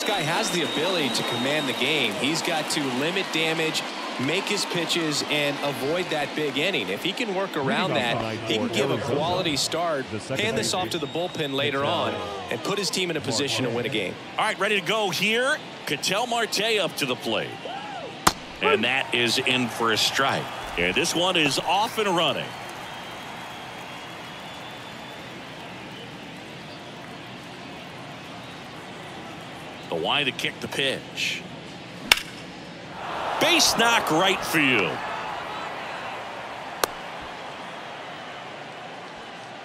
guy has the ability to command the game. He's got to limit damage, make his pitches, and avoid that big inning. If he can work around that, he can give a quality start, hand this off to the bullpen later on, and put his team in a position to win a game. All right, ready to go here. Ketel Marte up to the plate. And that is in for a strike. And this one is off and running. The wide to kick the pitch. Base knock right field.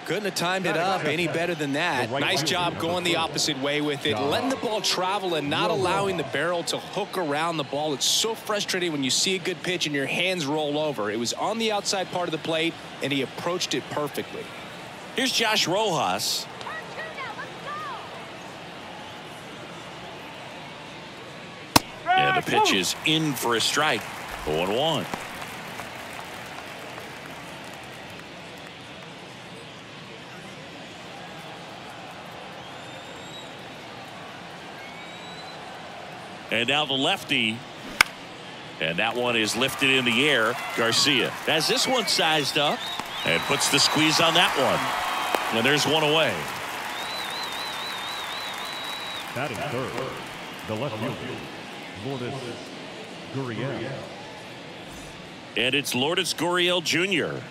Couldn't have timed it up any better than that. Nice job going the opposite way with it, letting the ball travel and not allowing the barrel to hook around the ball. It's so frustrating when you see a good pitch and your hands roll over. It was on the outside part of the plate, and he approached it perfectly. Here's Josh Rojas. And the pitch is in for a strike. 0-1. And now the lefty. And that one is lifted in the air. Garcia has this one sized up and puts the squeeze on that one. And there's one away. Batting third, the left fielder, Lourdes Gurriel. And it's Lourdes Gurriel Jr.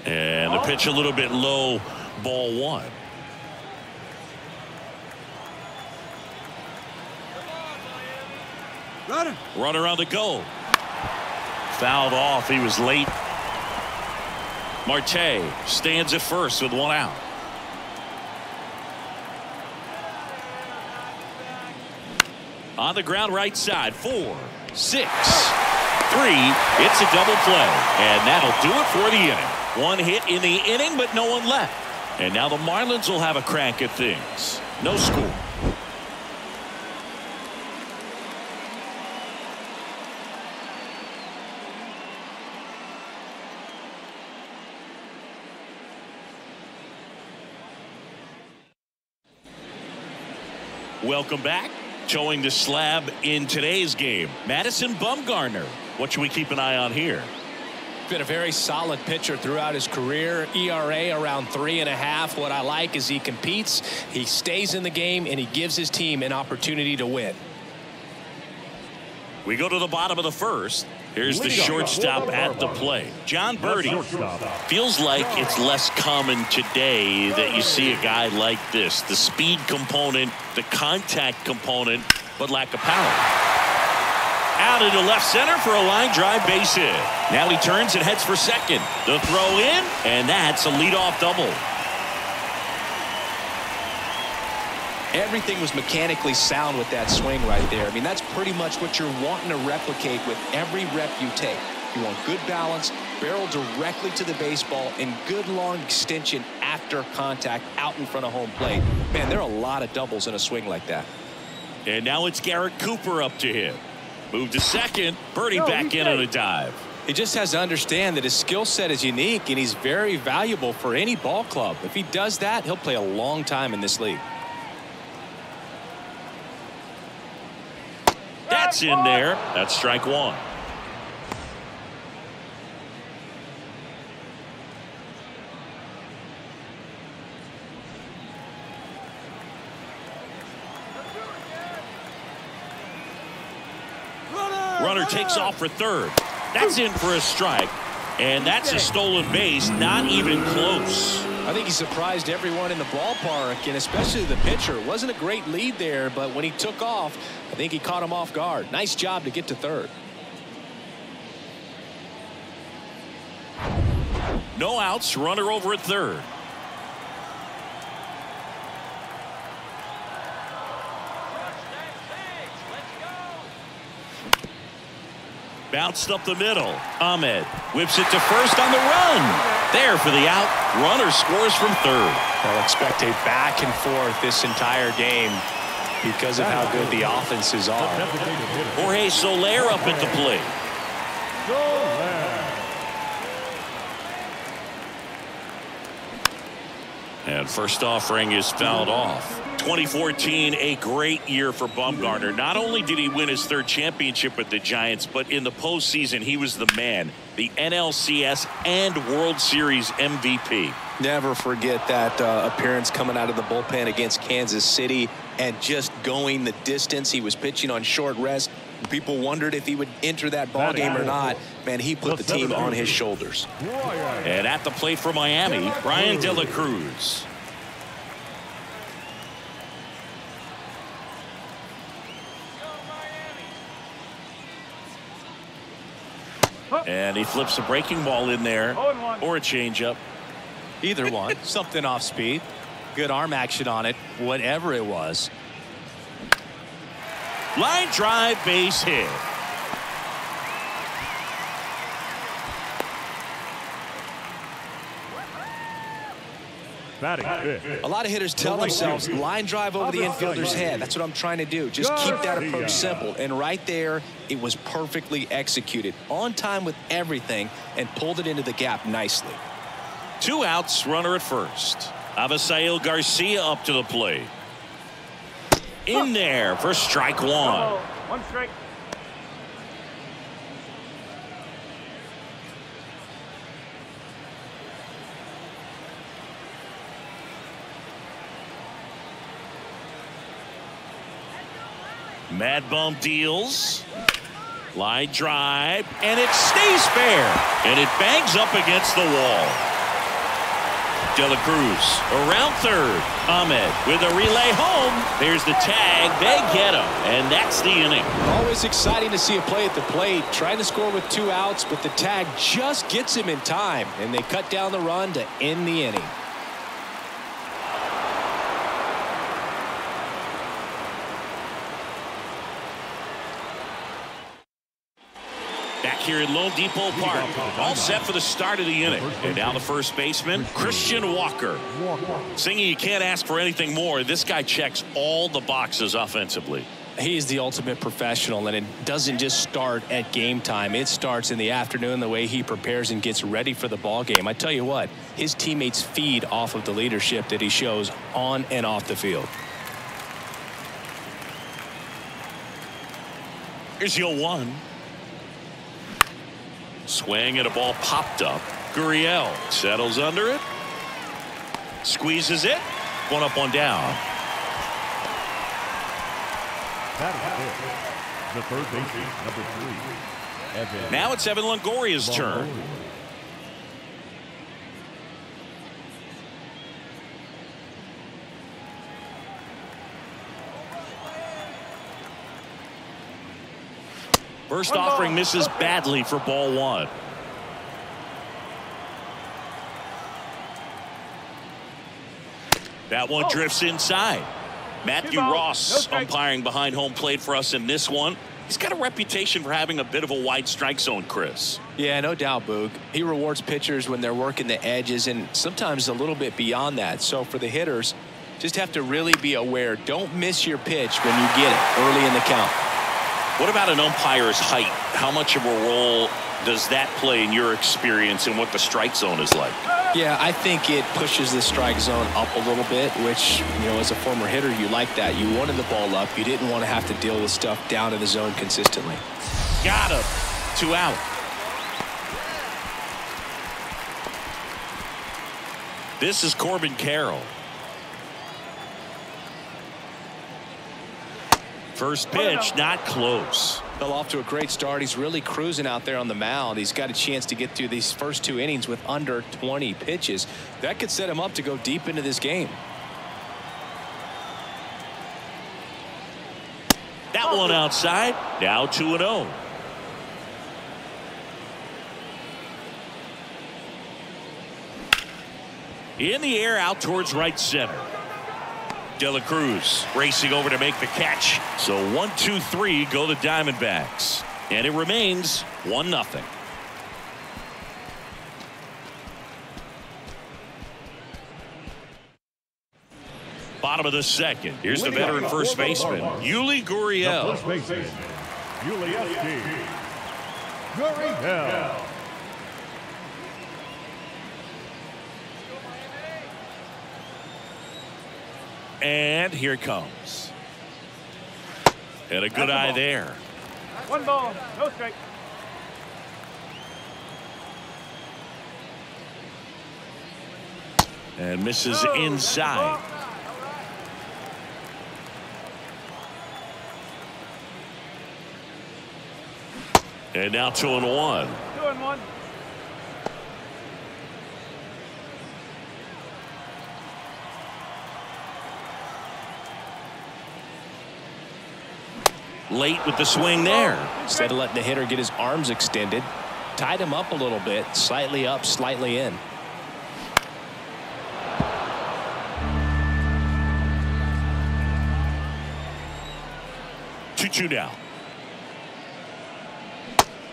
And the pitch a little bit low, ball one. Runner on the go. Fouled off. He was late. Marte stands at first with one out. On the ground right side. 4, 6, 3. It's a double play. And that'll do it for the inning. One hit in the inning, but no one left. And now the Marlins will have a crack at things. No score. Welcome back. Towing the slab in today's game, Madison Bumgarner. What should we keep an eye on here? Been a very solid pitcher throughout his career. ERA around 3.5. What I like is he competes, he stays in the game, and he gives his team an opportunity to win. We go to the bottom of the first. Here's the shortstop at the plate. John Birdie. Feels like it's less common today that you see a guy like this. The speed component, the contact component, but lack of power. Out into left center for a line drive base hit. Now he turns and heads for second. The throw in, and that's a leadoff double. Everything was mechanically sound with that swing right there. I mean, that's pretty much what you're wanting to replicate with every rep you take. You want good balance, barrel directly to the baseball, and good long extension after contact out in front of home plate. Man, there are a lot of doubles in a swing like that. And now it's Garrett Cooper up to him. Move to second. Birdie back in on a dive. He just has to understand that his skill set is unique, and he's very valuable for any ball club. If he does that, he'll play a long time in this league. That's in there. That's strike one. Runner takes off for third. That's in for a strike. And that's a stolen base. Not even close. I think he surprised everyone in the ballpark, and especially the pitcher. It wasn't a great lead there, but when he took off, I think he caught him off guard. Nice job to get to third. No outs. Runner over at third. Bounced up the middle. Ahmed whips it to first on the run. There for the out. Runner scores from third. I'll expect a back and forth this entire game. because of how good the offenses are. Jorge Soler up at the plate. And first offering is fouled off. 2014, a great year for Bumgarner. Not only did he win his third championship with the Giants, but in the postseason, he was the man. The NLCS and World Series MVP. Never forget that appearance coming out of the bullpen against Kansas City and just going the distance. He was pitching on short rest. People wondered if he would enter that ball game or not. Man, he put the team on his shoulders. And at the plate for Miami, Brian De La Cruz. And he flips a breaking ball in there, or a changeup. Either one. Something off speed. Good arm action on it, whatever it was. Line drive, base hit. A lot of hitters tell themselves line drive over the infielder's head. That's what I'm trying to do. Just keep that approach simple. And right there, it was perfectly executed. On time with everything and pulled it into the gap nicely. 2 outs, runner at first. Avisail Garcia up to the plate. In there for strike one. 1 strike. Mad Bum deals. Line drive, and it stays fair. And it bangs up against the wall. De La Cruz around third. Ahmed with a relay home. There's the tag. They get him, and that's the inning. Always exciting to see a play at the plate. Trying to score with 2 outs, but the tag just gets him in time, and they cut down the run to end the inning. Back here in Lone Depot Park, all set for the start of the inning. And now the first baseman, Christian Walker. Singing, you can't ask for anything more. This guy checks all the boxes offensively. He's the ultimate professional, and it doesn't just start at game time. It starts in the afternoon, the way he prepares and gets ready for the ball game. I tell you what, his teammates feed off of the leadership that he shows on and off the field. Here's the 0-1. Swing and a ball popped up. Gurriel settles under it. Squeezes it. 1 up, 1 down. The third baseman, number 3, Evan. Now it's Evan Longoria's turn. First offering misses badly for ball 1. That one drifts inside. Matthew Ross umpiring behind home plate for us in this one. He's got a reputation for having a bit of a wide strike zone, Chris. Yeah, no doubt, Boog. He rewards pitchers when they're working the edges and sometimes a little bit beyond that. So for the hitters, just have to really be aware. Don't miss your pitch when you get it early in the count. What about an umpire's height? How much of a role does that play in your experience and what the strike zone is like? Yeah, I think it pushes the strike zone up a little bit, which, you know, as a former hitter, you like that. You wanted the ball up. You didn't want to have to deal with stuff down in the zone consistently. Got him. 2 out. This is Corbin Carroll. First pitch, not close. Fell off to a great start. He's really cruising out there on the mound. He's got a chance to get through these first 2 innings with under 20 pitches. That could set him up to go deep into this game. That one outside. Now 2-0. In the air, out towards right center. De La Cruz racing over to make the catch. So 1-2-3 go the Diamondbacks. And it remains 1-0. Bottom of the second. Here's the veteran first baseman, Yuli Gurriel. First baseman, Yuli Gurriel. And here it comes. And a good eye there. 1 ball, no strike. And misses inside. And now 2-1. 2-1. Late with the swing there. Instead of letting the hitter get his arms extended, tied him up a little bit, slightly up, slightly in. Two now.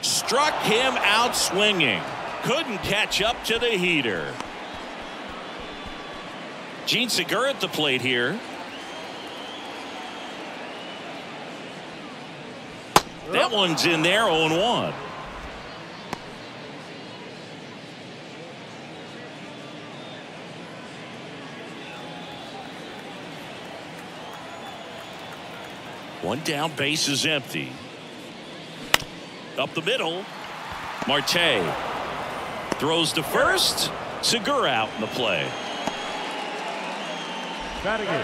Struck him out swinging. Couldn't catch up to the heater. Gene Segura at the plate here. That one's in there, 0-1. One down, base is empty. Up the middle. Marte throws to first. Segura out in the play. Batting in,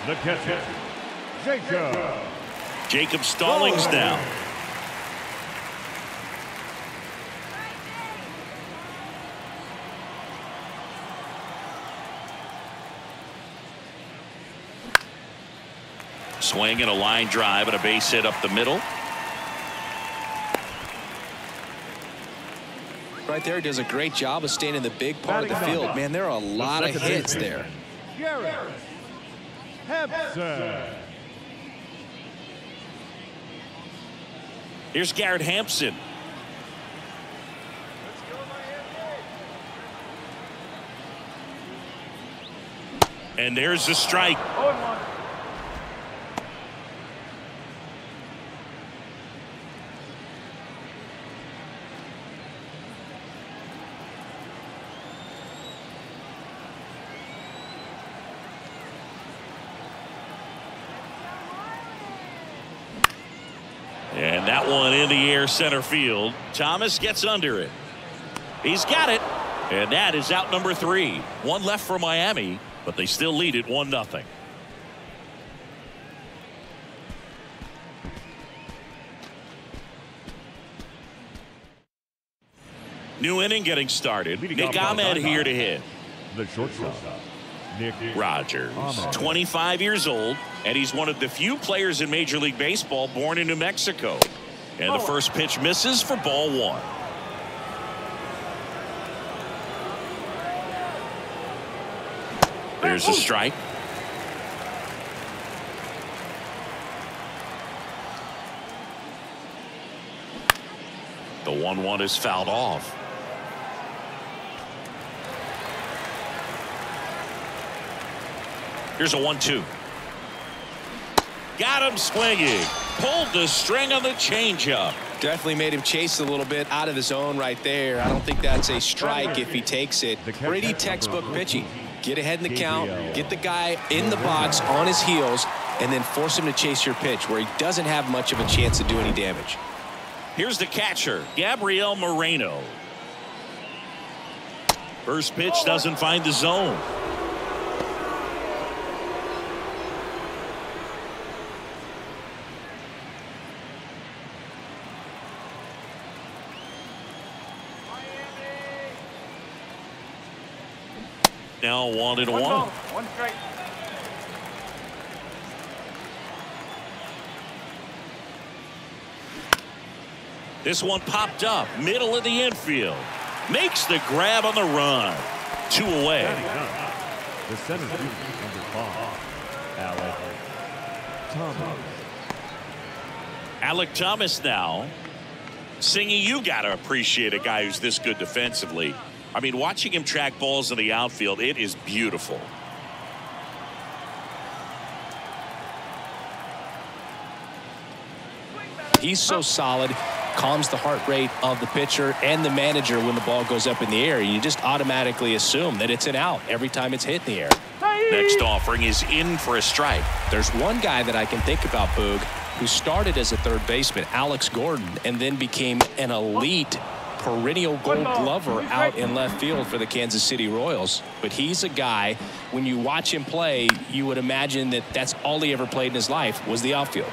the catcher, Jacob Stallings now. Swing and a line drive and a base hit up the middle. Right there, he does a great job of staying in the big part of the field. Man, there are a lot of hits there. Here's Garrett Hampson. And there's the strike. 0-1. And that one in the air center field. Thomas gets under it. He's got it. And that is out number 3. One left for Miami, but they still lead it 1-0. New inning getting started. Nick Ahmed here to hit. The shortstop, Nick Rogers, 25 years old, and he's one of the few players in Major League Baseball born in New Mexico. And the first pitch misses for ball 1. There's a strike. The 1-1 is fouled off. Here's a 1-2. Got him swinging. Pulled the string on the changeup. Definitely made him chase a little bit out of the zone right there. I don't think that's a strike if he takes it. Pretty textbook pitching. Get ahead in the count, get the guy in the box on his heels, and then force him to chase your pitch where he doesn't have much of a chance to do any damage. Here's the catcher, Gabriel Moreno. First pitch doesn't find the zone. Now 1-1. 1 strike. This one popped up, middle of the infield. Makes the grab on the run. 2 away. the center fielder, number 5, Alec Thomas. Alec Thomas now. Singy, you got to appreciate a guy who's this good defensively. I mean, watching him track balls in the outfield, it is beautiful. He's so solid, calms the heart rate of the pitcher and the manager when the ball goes up in the air. You just automatically assume that it's an out every time it's hit in the air. Next offering is in for a strike. There's one guy that I can think about, Boog, who started as a third baseman, Alex Gordon, and then became an elite perennial Gold Glover out in left field for the Kansas City Royals. But he's a guy, when you watch him play, you would imagine that that's all he ever played in his life was the outfield.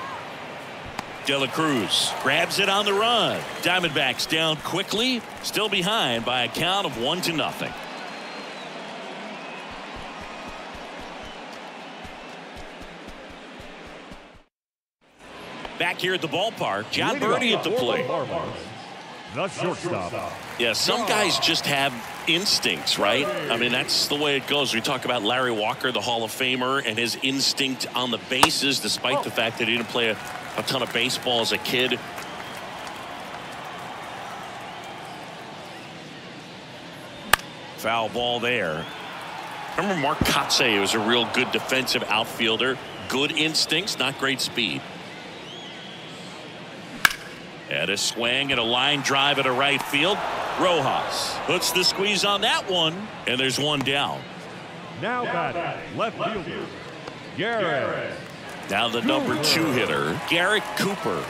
De La Cruz grabs it on the run. Diamondbacks down quickly, still behind by a count of 1-0. Back here at the ballpark, John Birdie at the plate. The shortstop. Yeah, some guys just have instincts, right? I mean, that's the way it goes. We talk about Larry Walker, the Hall of Famer, and his instinct on the bases, despite the fact that he didn't play a ton of baseball as a kid. Foul ball there. Remember Mark Kotsay was a real good defensive outfielder. Good instincts, not great speed. And a swing and a line drive at a right field. Rojas puts the squeeze on that one, and there's one down. Now batting, left fielder, Garrett. Now the number 2 hitter, Garrett Cooper.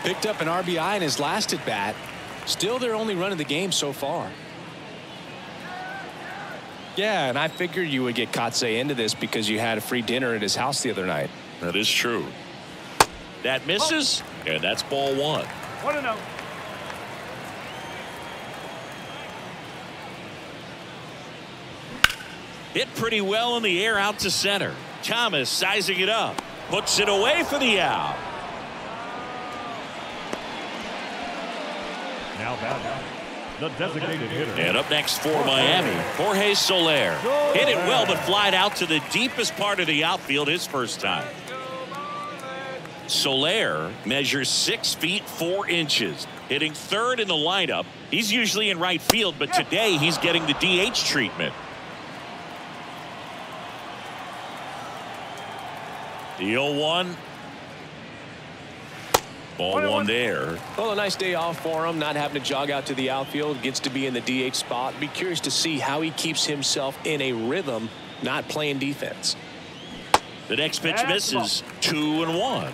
Picked up an RBI in his last at bat. Still their only run of the game so far. Yeah, and I figured you would get Kotsay into this because you had a free dinner at his house the other night. That is true. That misses, and that's ball 1. 1-0. Hit pretty well in the air out to center. Thomas sizing it up. Puts it away for the out. Now batting, the designated hitter. And up next for Miami, Jorge Soler. Hit it well, but flied out to the deepest part of the outfield his first time. Soler measures 6 feet 4 inches, hitting third in the lineup. He's usually in right field, but today he's getting the DH treatment. The 0-1. Ball 1 there. Well, a nice day off for him, not having to jog out to the outfield. Gets to be in the DH spot. Be curious to see how he keeps himself in a rhythm, not playing defense. The next pitch misses. 2-1.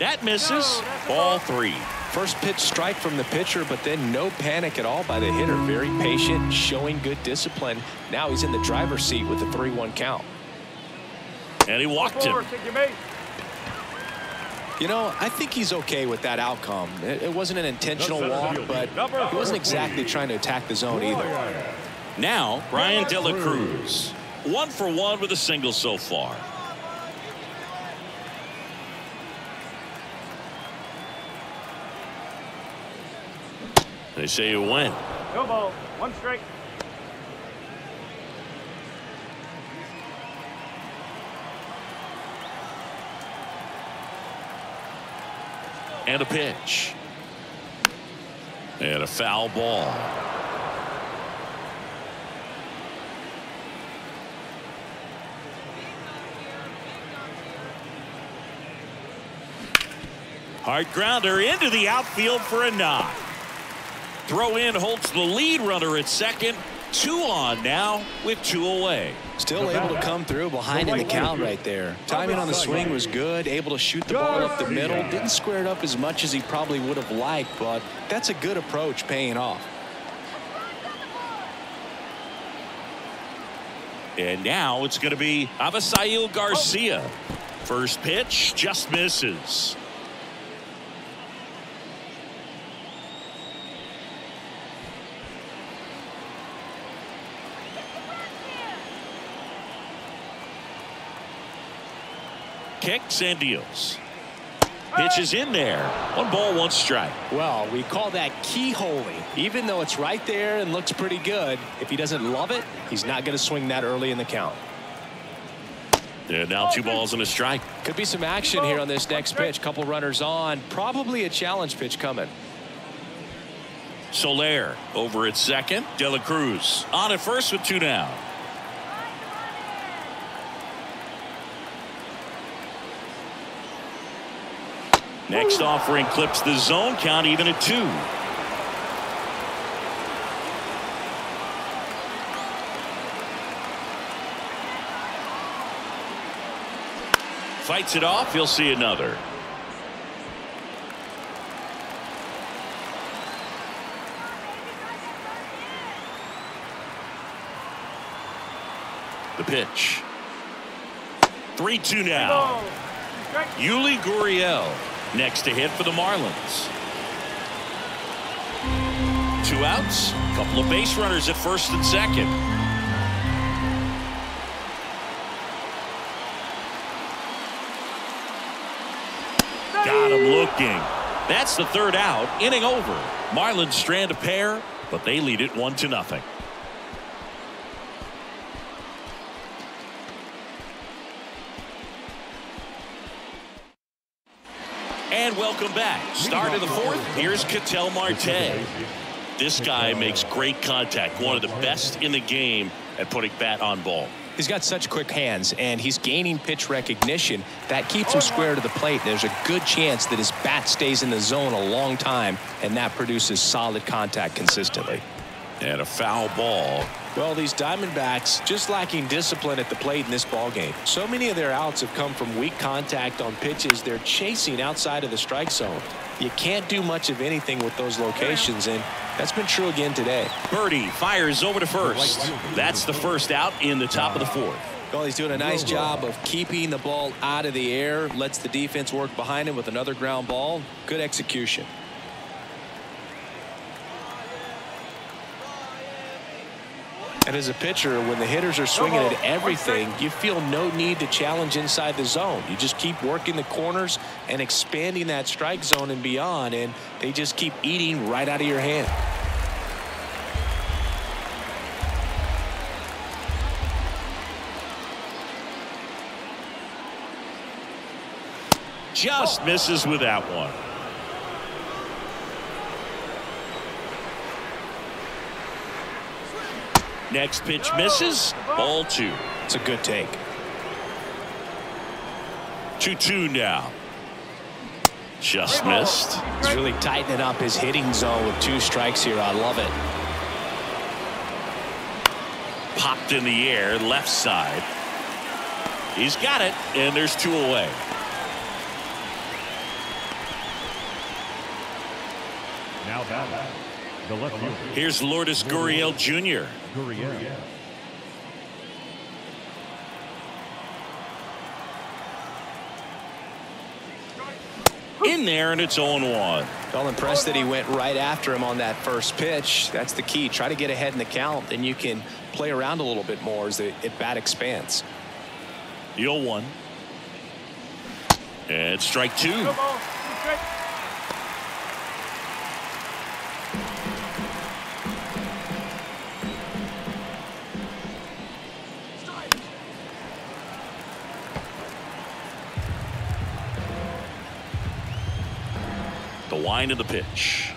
That misses. Ball 3. First pitch strike from the pitcher, but then no panic at all by the hitter. Very patient, showing good discipline. Now he's in the driver's seat with a 3-1 count. And he walked him. You know, I think he's okay with that outcome. It wasn't an intentional walk, but he wasn't exactly trying to attack the zone either. Now, Brian De La Cruz. 1 for 1 with a single so far. They say you win. No ball. 1 strike. And a pitch. And a foul ball. Hard grounder into the outfield for a knock. Throw in holds the lead runner at second. 2 on now with 2 away. Still able to come through behind in the count right there. Timing on the swing was good. Able to shoot the ball up the middle. Didn't square it up as much as he probably would have liked, but that's a good approach paying off. And now it's going to be Avisail Garcia. First pitch just misses. Kicks and deals. Pitch is in there. 1 ball, 1 strike. Well, we call that keyholing. Even though it's right there and looks pretty good, if he doesn't love it, he's not going to swing that early in the count. And now 2 balls and a strike. Could be some action here on this next pitch. Couple runners on. Probably a challenge pitch coming. Soler over at second. De La Cruz on at first with 2 down. Next offering clips the zone count even at 2. Fights it off. He'll see another. The pitch. 3-2 now. Yuli Gurriel next to hit for the Marlins. 2 outs. Couple of base runners at first and second. Got him looking. That's the 3rd out. Inning over. Marlins strand a pair, but they lead it 1-0. And welcome back. Start of the 4th. Here's Ketel Marte. This guy makes great contact. One of the best in the game at putting bat on ball. He's got such quick hands, and he's gaining pitch recognition. That keeps him square to the plate. There's a good chance that his bat stays in the zone a long time, and that produces solid contact consistently. And a foul ball. Well, these Diamondbacks just lacking discipline at the plate in this ballgame. So many of their outs have come from weak contact on pitches they're chasing outside of the strike zone. You can't do much of anything with those locations, and that's been true again today. Birdie fires over to first. That's the first out in the top of the 4th. Well, he's doing a nice job of keeping the ball out of the air, lets the defense work behind him with another ground ball. Good execution. And as a pitcher, when the hitters are swinging at everything, you feel no need to challenge inside the zone. You just keep working the corners and expanding that strike zone and beyond, and they just keep eating right out of your hand. Just misses with that one. Next pitch misses. Ball 2. It's a good take. 2-2 now. Just missed. He's really tightening up his hitting zone with 2 strikes here. I love it. Popped in the air, left side. He's got it, and there's 2 away. Now back. The left fielder. Here's Lourdes Gurriel Jr. In there, and it's 0-1. Well, impressed that he went right after him on that first pitch. That's the key. Try to get ahead in the count, then you can play around a little bit more as the at-bat expands. The 0-1. And strike 2. The wind of the pitch.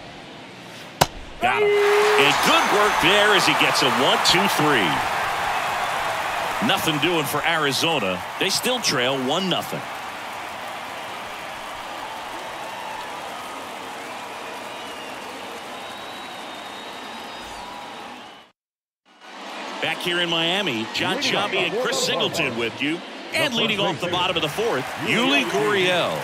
Got him. And good work there as he gets a 1-2-3. Nothing doing for Arizona. They still trail 1-0. Back here in Miami, John Sciambi and Chris Singleton with you. And leading off the bottom of the 4th, Yuli Gurriel.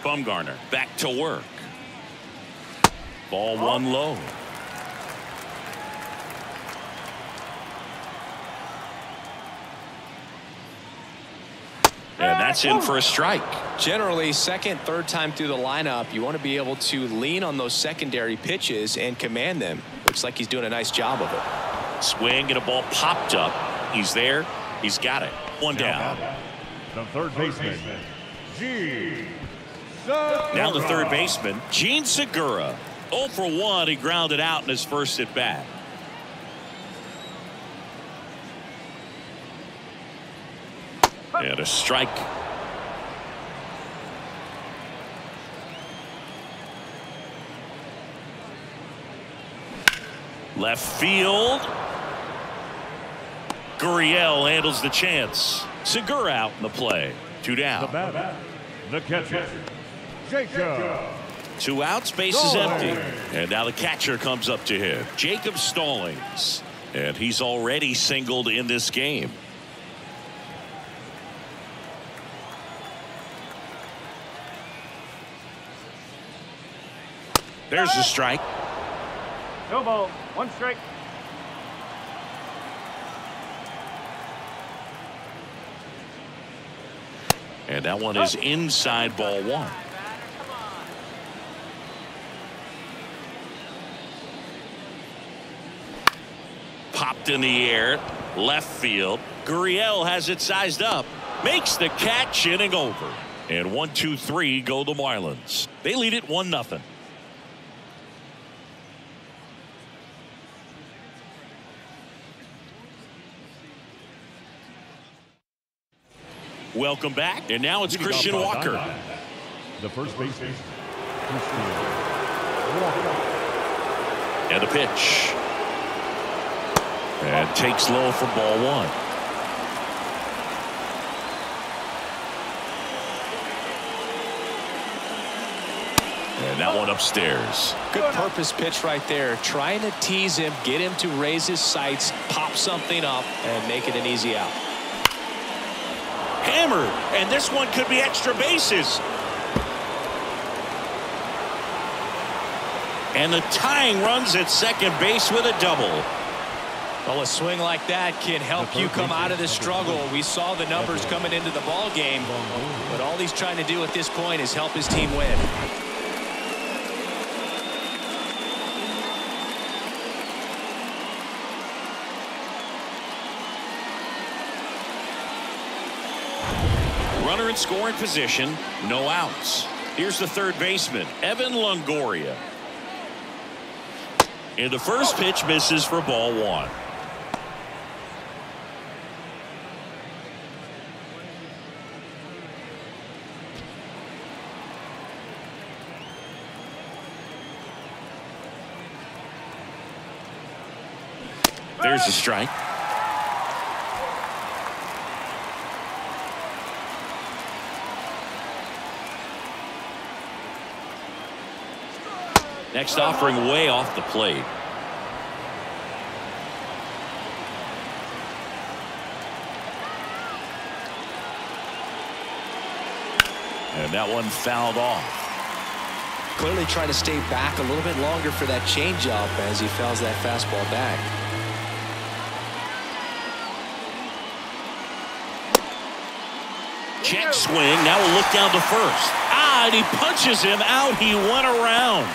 Bumgarner back to work. Ball 1 low. And that's in for a strike. Generally, second, third time through the lineup, you want to be able to lean on those secondary pitches and command them. Looks like he's doing a nice job of it. Swing and a ball popped up. He's there. He's got it. 1 down. The third baseman, Now the third baseman, Gene Segura. 0 for 1. He grounded out in his first at bat. And a strike. Left field. Gurriel handles the chance. Segura out in the play. 2 down. The batter, the catcher, Jacob. 2 outs, base is empty. And now the catcher comes up to hit. Jacob Stallings. And he's already singled in this game. There's the strike. No ball. 1 strike. And that one is inside, ball 1. Popped in the air, left field. Gurriel has it sized up, makes the catch, inning over. And 1, 2, 3 go the Marlins. They lead it 1-0. Welcome back, and now it's Christian Walker. The first baseman, Christian Walker. And a pitch. And takes low for ball 1. And that one upstairs. Good purpose pitch right there. Trying to tease him, get him to raise his sights, pop something up, and make it an easy out. Hammered, and this one could be extra bases. And the tying runs at second base with a double. Well, a swing like that can help you come out of the struggle. We saw the numbers coming into the ball game, but all he's trying to do at this point is help his team win. Runner in scoring position, no outs. Here's the third baseman, Evan Longoria. And the first pitch misses for ball 1. There's a strike. Next offering way off the plate. And that one fouled off. Clearly trying to stay back a little bit longer for that changeup as he fouls that fastball back. Check swing. Now we'll look down to first. And he punches him out. He went around.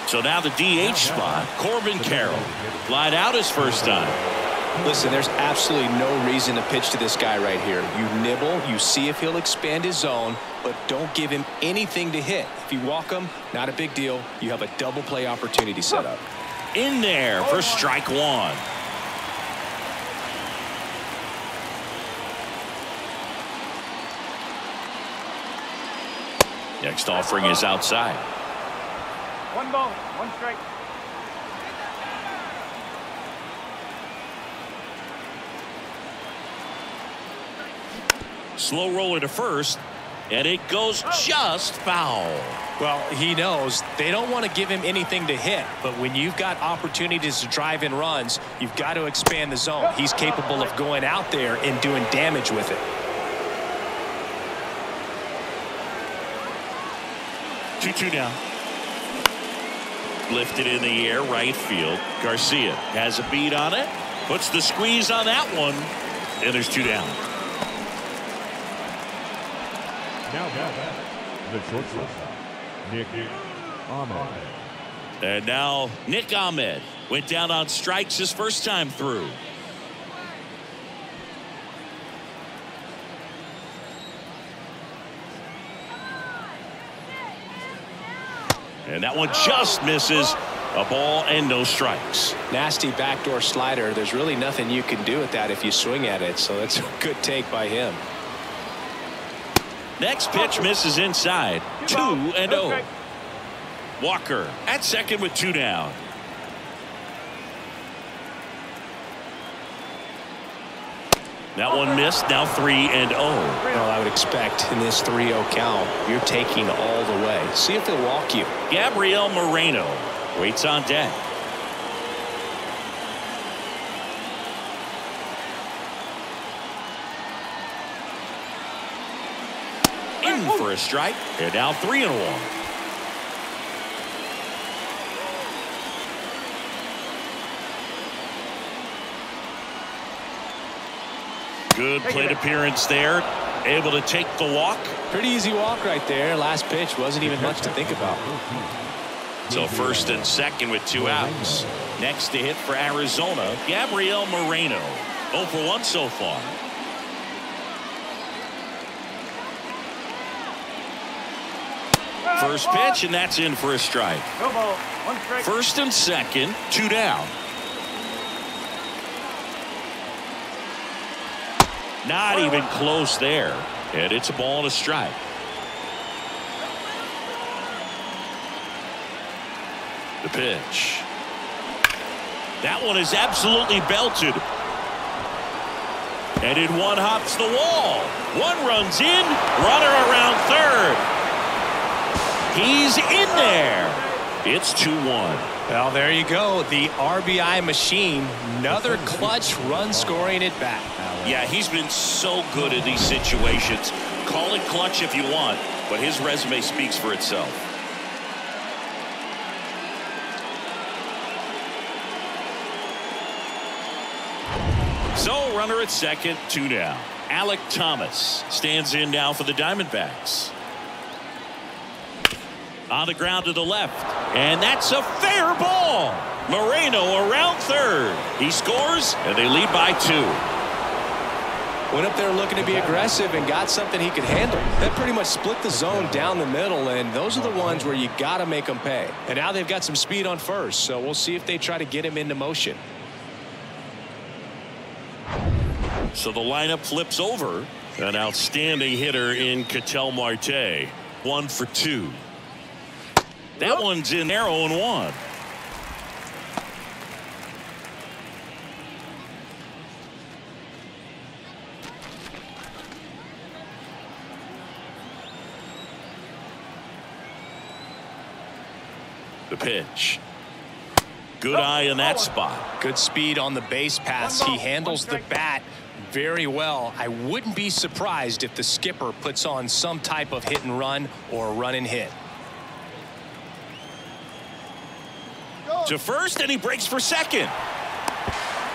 So now the DH spot, Corbin Carroll. Lied out his first time. Listen, there's absolutely no reason to pitch to this guy right here. You nibble, you see if he'll expand his zone, but don't give him anything to hit. If you walk him, not a big deal. You have a double play opportunity set up. In there for strike 1. Next offering is outside. 1 ball, 1 strike. Slow roller to first, and it goes just foul. Well, he knows they don't want to give him anything to hit, but when you've got opportunities to drive in runs, you've got to expand the zone. He's capable of going out there and doing damage with it. 2-2 now. Lifted in the air, right field. Garcia has a beat on it. Puts the squeeze on that one. And there's 2 down. Now the shortstop, Nick Ahmed. And now Nick Ahmed went down on strikes his first time through. And that one just misses. A ball and no strikes. Nasty backdoor slider. There's really nothing you can do with that if you swing at it. So that's a good take by him. Next pitch misses inside. 2-0. Walker at second with 2 down. That one missed. Now 3-0. Well, I would expect in this 3-0 count, you're taking all the way. See if they'll walk you. Gabriel Moreno waits on deck. In for a strike. And now 3-1. Good plate appearance there. Able to take the walk. Pretty easy walk right there. Last pitch wasn't even much to think about. So first and second with 2 outs. Next to hit for Arizona, Gabriel Moreno. 0 for 1 so far. First pitch, and that's in for a strike. No ball. 1 strike. First and second, 2 down. Not even close there. And it's a ball and a strike. The pitch. That one is absolutely belted. And in one hops the wall. One runs in. Runner around third. He's in there. It's 2-1. Well, there you go. The RBI machine. Another clutch run scoring at bat. Yeah, he's been so good in these situations. Call it clutch if you want, but his resume speaks for itself. So, runner at second, 2 down. Alec Thomas stands in now for the Diamondbacks. On the ground to the left, and that's a fair ball. Moreno around third. He scores, and they lead by 2. Went up there looking to be aggressive and got something he could handle. That pretty much split the zone down the middle, and those are the ones where you got to make them pay. And now they've got some speed on first, so we'll see if they try to get him into motion. So the lineup flips over. An outstanding hitter in Ketel Marte. 1 for 2. That one's in there. 0-1. The pitch. Good eye in that spot. Good speed on the base pass. He handles the bat very well. I wouldn't be surprised if the skipper puts on some type of hit and run or run and hit. To first, and he breaks for second.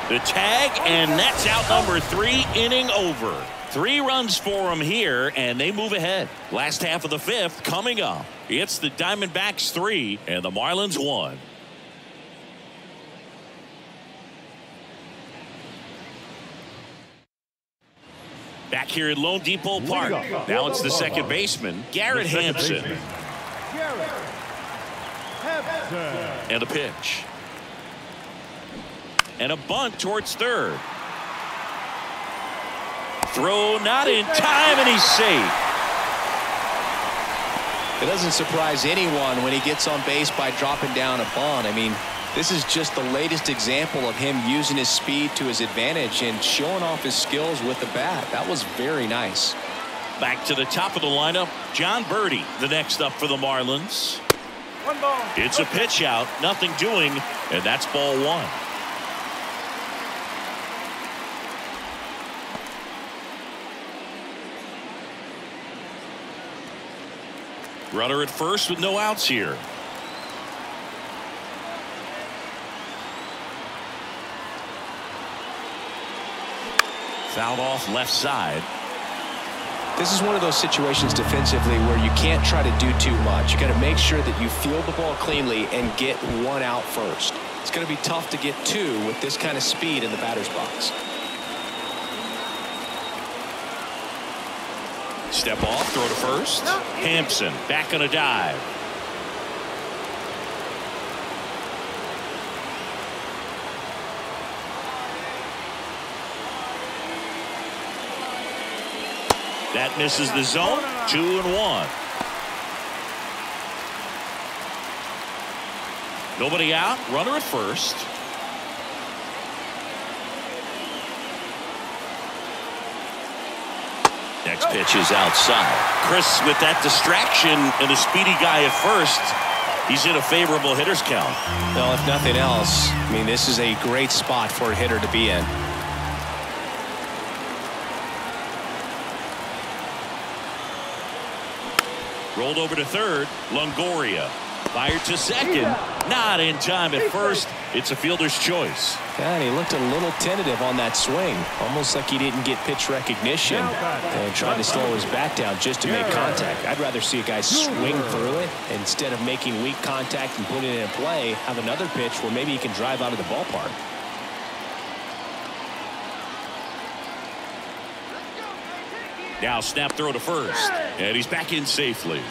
The tag, and that's out number 3, inning over. 3 runs for him here, and they move ahead. Last half of the 5th coming up. It's the Diamondbacks 3 and the Marlins 1. Back here at Lone Depot Park. Now it's the second baseman, Garrett Hampson. And a pitch. And a bunt towards third. Throw not in time, and he's safe. It doesn't surprise anyone when he gets on base by dropping down a bunt. I mean, this is just the latest example of him using his speed to his advantage and showing off his skills with the bat. That was very nice. Back to the top of the lineup, John Birdie, the next up for the Marlins. 1 ball. It's a pitch out, nothing doing, and that's ball 1. Runner at first with no outs here. Fouled off left side. This is one of those situations defensively where you can't try to do too much. You got to make sure that you field the ball cleanly and get 1 out first. It's going to be tough to get 2 with this kind of speed in the batter's box. Step off, throw to first. Hampson back on a dive. That misses the zone. 2-1. Nobody out. Runner at first. Next pitch is outside. Chris, with that distraction and a speedy guy at first, he's in a favorable hitter's count. Well, if nothing else, I mean, this is a great spot for a hitter to be in. Rolled over to third. Longoria fired to second. Not in time at first. It's a fielder's choice. And he looked a little tentative on that swing, almost like he didn't get pitch recognition and tried to slow his bat down just to make contact. I'd rather see a guy swing through it instead of making weak contact and putting it in play. Have another pitch where maybe he can drive out of the ballpark. Now snap throw to first, and he's back in safely.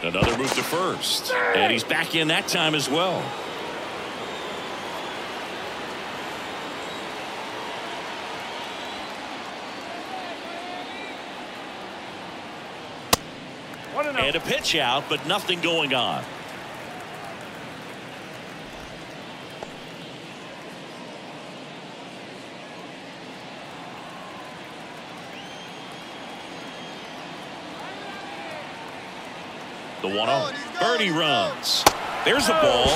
Another move to first, and he's back in that time as well. And a pitch out, but nothing going on. The 1-0. Birdie runs. There's a ball.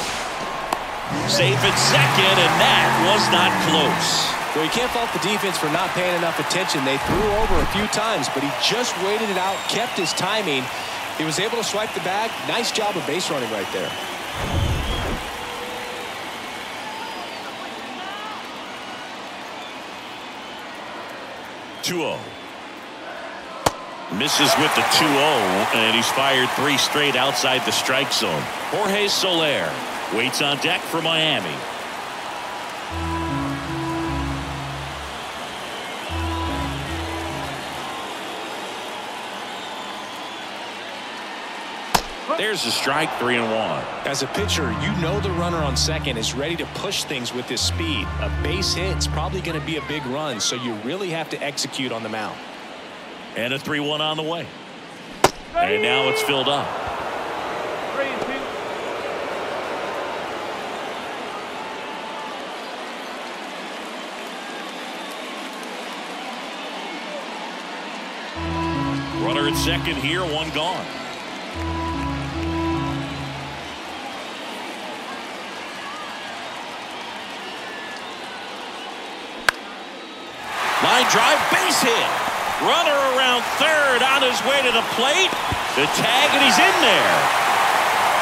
Safe at second, and that was not close. Well, you can't fault the defense for not paying enough attention. They threw over a few times, but he just waited it out, kept his timing. He was able to swipe the bag. Nice job of base running right there. Two-0. Misses with the 2-0, and he's fired 3 straight outside the strike zone. Jorge Soler waits on deck for Miami. There's a strike, 3-1. As a pitcher, you know the runner on second is ready to push things with his speed. A base hit's probably going to be a big run, so you really have to execute on the mound. And a 3-1 on the way. And now it's filled up. 3-2. Runner at second here, 1 gone. Line drive, base hit. Runner around third, on his way to the plate. The tag, and he's in there.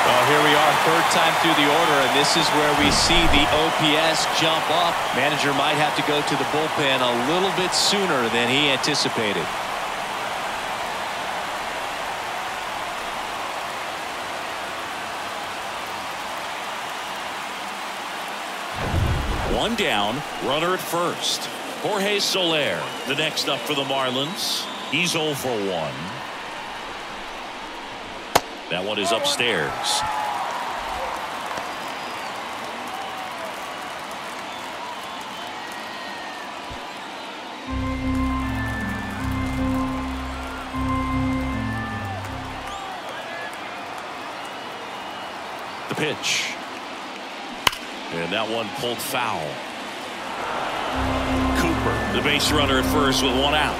Well, here we are, third time through the order, and this is where we see the OPS jump up. Manager might have to go to the bullpen a little bit sooner than he anticipated. One down, runner at first. Jorge Soler, the next up for the Marlins. He's 0 for 1. That one is upstairs. The pitch. And that one pulled foul. The base runner at first with 1 out.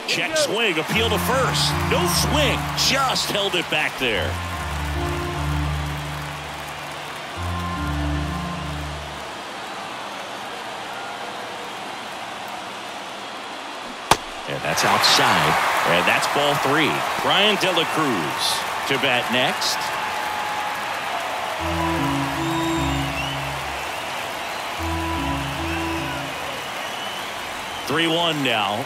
Check swing, appeal to first. No swing, just held it back there. And that's outside. And that's ball 3. Brian De La Cruz to bat next. (3-1) now.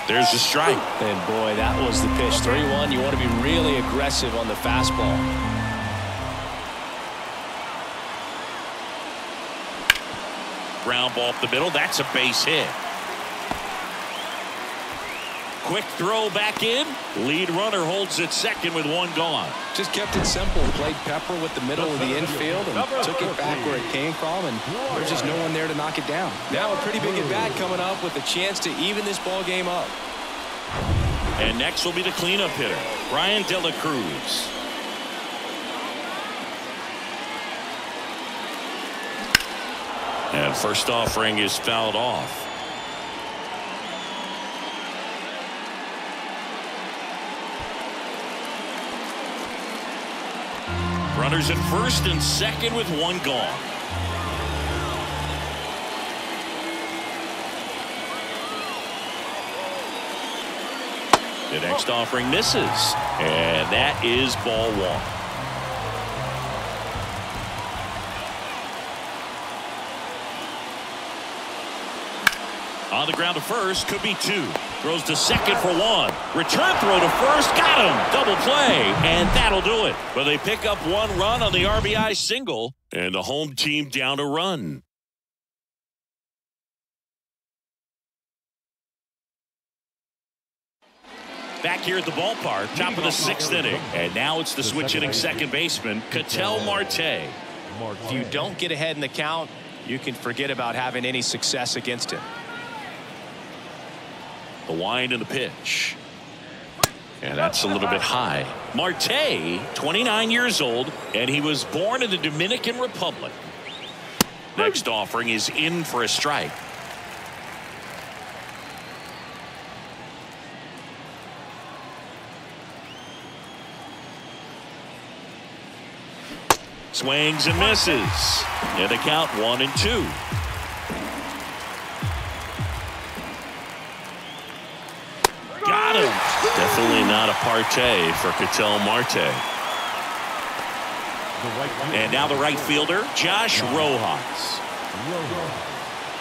There's a strike. And boy, that was the pitch. 3-1. You want to be really aggressive on the fastball. Ground ball up the middle. That's a base hit. quick throw back in. Lead runner holds at second with one gone. Just kept it simple. Played pepper with the middle of the infield and took it back where it came from, and there's just no one there to knock it down. Now a pretty big at-bat coming up with a chance to even this ball game up. And next will be the cleanup hitter, Brian De La Cruz. And first offering is fouled off. Runners at first and second with one gone. The next offering misses, and that is ball one. On the ground to first, could be two. Throws to second for one. Return throw to first, got him. Double play, and that'll do it. But they pick up one run on the RBI single, and the home team down a run. Back here at the ballpark, top of the sixth inning. And now it's the switch hitting second baseman, Ketel Marte. If you don't get ahead in the count, you can forget about having any success against him. The wind and the pitch. And that's a little bit high. Marte, 29 years old, and he was born in the Dominican Republic. Next offering is in for a strike. Swings and misses. And the count 1-2. Got him. Definitely not a partay for Ketel Marte. And now the right fielder, Josh Rojas.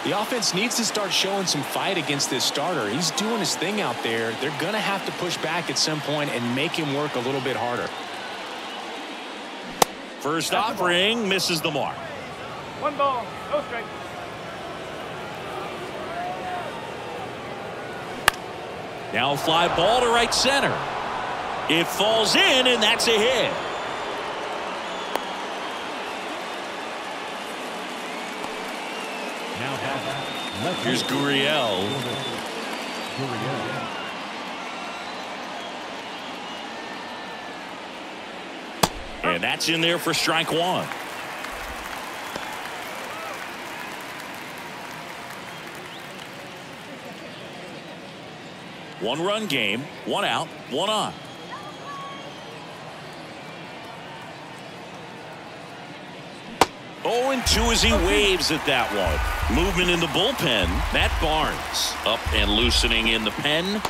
The offense needs to start showing some fight against this starter. He's doing his thing out there. They're going to have to push back at some point and make him work a little bit harder. First offering misses the mark. One ball, no strikes. Now a fly ball to right center. It falls in, and that's a hit. Here's Gurriel. And that's in there for strike one. One-run game, one out, one on. Oh, and 2 as he waves at that one. Movement in the bullpen. Matt Barnes up and loosening in the pen.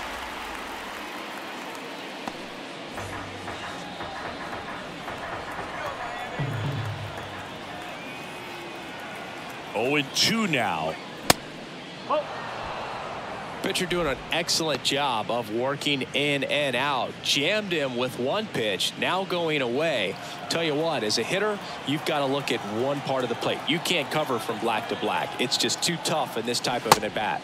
Oh, and 2 now. Pitcher doing an excellent job of working in and out. Jammed him with one pitch, now going away. Tell you what, as a hitter, you've got to look at one part of the plate. You can't cover from black to black. It's just too tough in this type of an at-bat.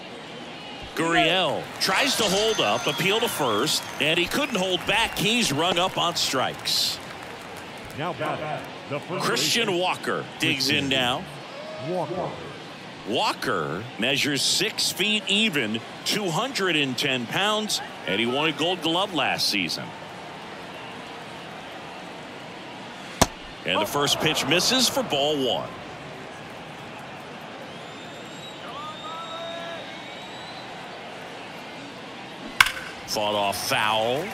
Gurriel tries to hold up, appeal to first, and he couldn't hold back. He's rung up on strikes. Now back. Christian Walker digs in now. Walker measures 6 feet even, 210 pounds, and he won a Gold Glove last season. And the first pitch misses for ball one. Fought off foul.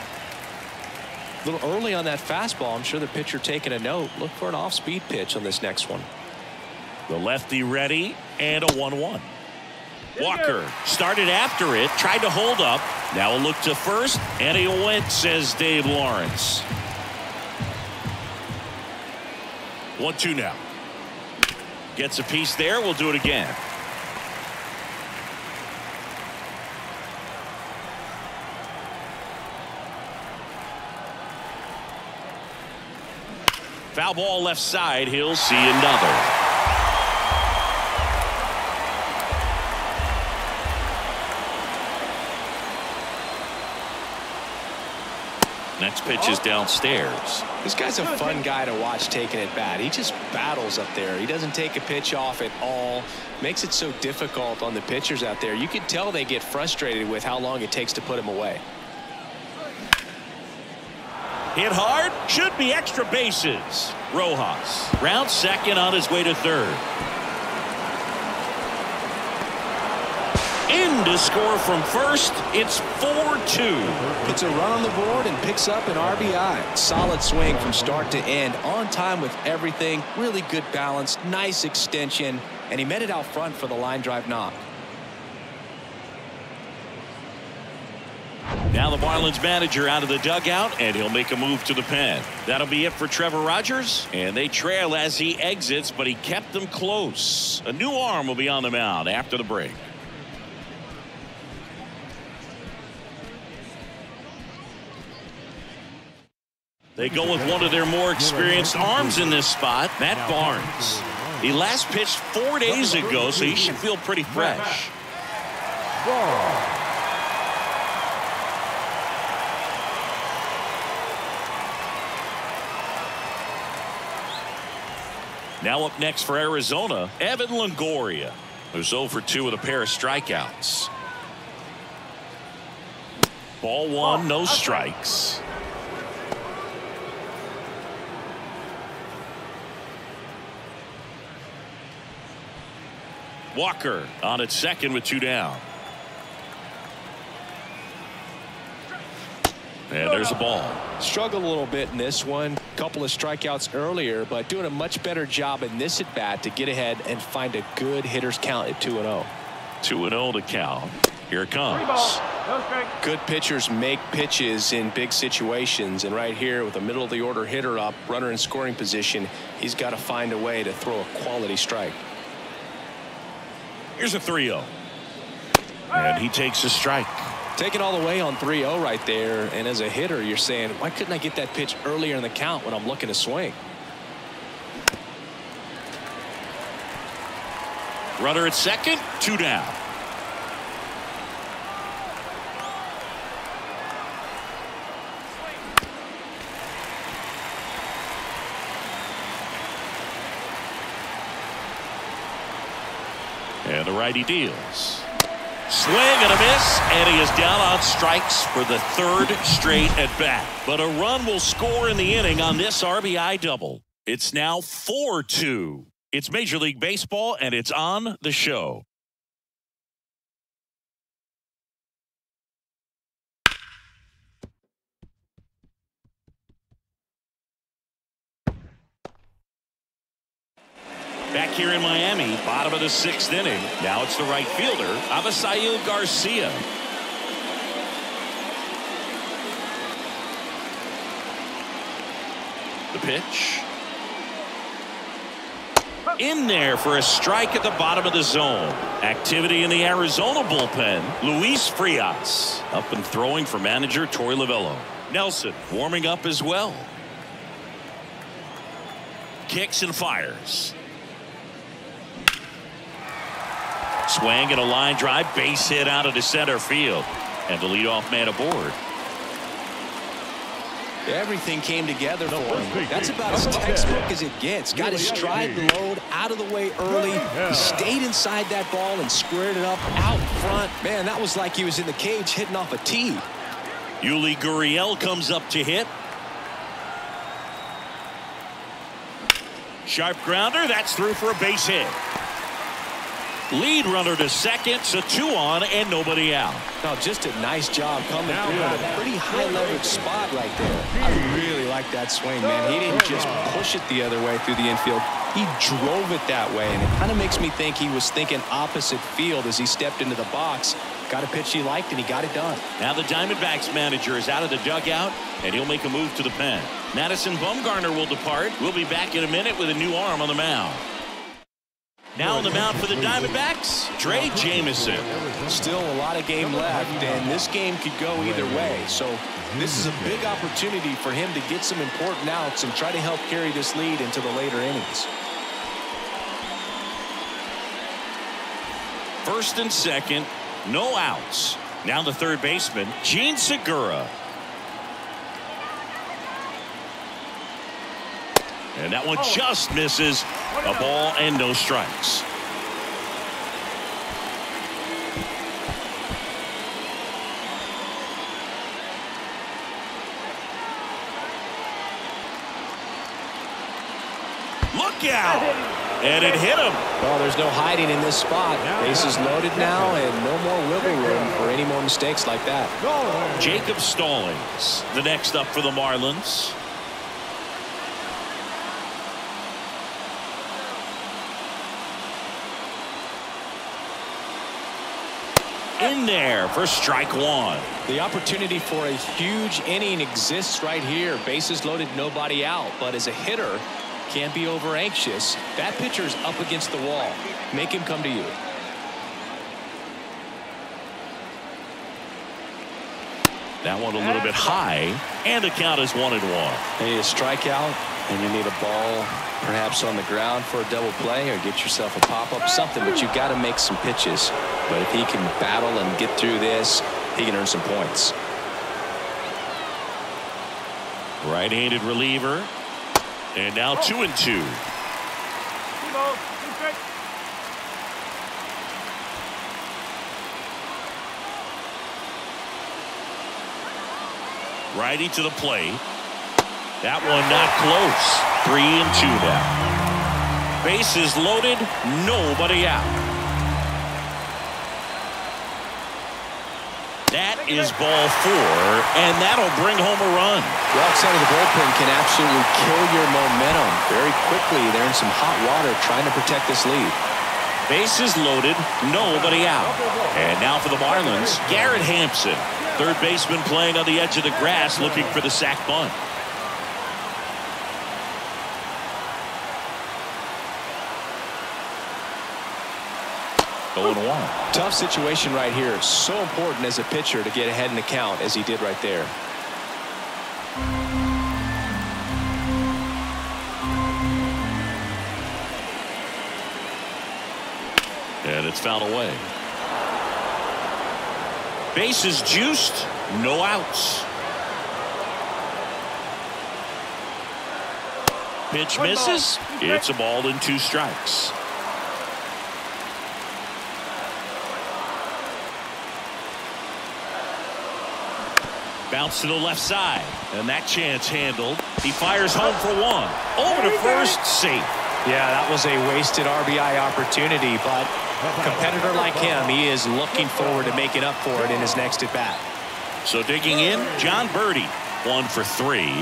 A little early on that fastball. I'm sure the pitcher taking a note. Look for an off-speed pitch on this next one. The lefty ready, and a 1-1. Walker started after it, tried to hold up. Now a look to first, and he went, says Dave Lawrence. 1-2 now. Gets a piece there. We'll do it again. Foul ball left side. He'll see another. Next pitch is downstairs. This guy's a fun guy to watch taking at bat. He just battles up there. He doesn't take a pitch off at all. Makes it so difficult on the pitchers out there. You can tell they get frustrated with how long it takes to put him away. Hit hard. Should be extra bases. Rojas round second on his way to third. In to score from first. It's 4-2. Puts a run on the board and picks up an RBI. Solid swing from start to end. On time with everything. Really good balance. Nice extension. And he met it out front for the line drive knock. Now the Marlins manager out of the dugout, and he'll make a move to the pen. That'll be it for Trevor Rogers, and they trail as he exits, but he kept them close. A new arm will be on the mound after the break. They go with one of their more experienced arms in this spot, Matt Barnes. He last pitched 4 days ago, so he should feel pretty fresh. Now up next for Arizona, Evan Longoria, who's 0 for 2 with a pair of strikeouts. Ball 1, no strikes. Walker on at second with 2 down. And there's a ball. Struggled a little bit in this one. Couple of strikeouts earlier, but doing a much better job in this at bat to get ahead and find a good hitter's count at 2-0. 2-0 to count. Here it comes. Good pitchers make pitches in big situations, and right here with a middle of the order hitter up, runner in scoring position, he's got to find a way to throw a quality strike. Here's a 3-0. And he takes a strike. Taking all the way on 3-0 right there, and as a hitter you're saying, why couldn't I get that pitch earlier in the count when I'm looking to swing? Runner at second, 2 down. And the righty deals. Swing and a miss, and he is down on strikes for the 3rd straight at bat. But a run will score in the inning on this RBI double. It's now 4-2. It's Major League Baseball, and it's on the show. Back here in Miami, bottom of the 6th inning. Now it's the right fielder, Avisail Garcia. The pitch. In there for a strike at the bottom of the zone. Activity in the Arizona bullpen. Luis Frias up and throwing for manager Torey Lovullo. Nelson warming up as well. Kicks and fires. Swing and a line drive, base hit out of the center field, and the leadoff man aboard. Everything came together for him. That's about as textbook as it gets. Got his stride load out of the way early. He stayed inside that ball and squared it up out front. Man, that was like he was in the cage hitting off a tee. Yuli Gurriel comes up to hit. Sharp grounder, that's through for a base hit. Lead runner to second, so 2 on and nobody out. No, just a nice job coming through at a pretty high leverage spot right there. I really like that swing, man. He didn't just push it the other way through the infield. He drove it that way, and it kind of makes me think he was thinking opposite field as he stepped into the box. Got a pitch he liked, and he got it done. Now the Diamondbacks manager is out of the dugout, and he'll make a move to the pen. Madison Bumgarner will depart. We'll be back in a minute with a new arm on the mound. Now on the mound for the Diamondbacks, Trey Jamison. Still a lot of game left, and this game could go either way. So this is a big opportunity for him to get some important outs and try to help carry this lead into the later innings. First and second, no outs. Now the third baseman, Gene Segura. And that one just misses. A ball and no strikes. Look out! And it hit him. Well, there's no hiding in this spot. Bases loaded now, and no more wiggle room for any more mistakes like that. Jacob Stallings, the next up for the Marlins. In there for strike one. The opportunity for a huge inning exists right here. Bases loaded, nobody out. But as a hitter, can't be over anxious. That pitcher's up against the wall. Make him come to you. That one a little bit high, and the count is 1-1. They need a strikeout, and you need a ball perhaps on the ground for a double play, or get yourself a pop-up, something, but you've got to make some pitches. But if he can battle and get through this, he can earn some points. Right-handed reliever, and now 2-2. Righty to the plate. That one not close. 3-2 now. Bases loaded, nobody out. That is ball 4, and that'll bring home a run. The outside of the bullpen can absolutely kill your momentum very quickly. They're in some hot water trying to protect this lead. Bases loaded, nobody out. And now for the Marlins, Garrett Hampson, third baseman playing on the edge of the grass, looking for the sac bunt. Tough situation right here. So important as a pitcher to get ahead in the count as he did right there. And it's fouled away. Bases juiced, no outs. Pitch misses. It's a ball and 2 strikes. Bounce to the left side, and that chance handled. He fires home for 1. Over to first, safe. Yeah, that was a wasted RBI opportunity, but a competitor like him, he is looking forward to making up for it in his next at bat. So digging in, John Birdie, 1 for 3.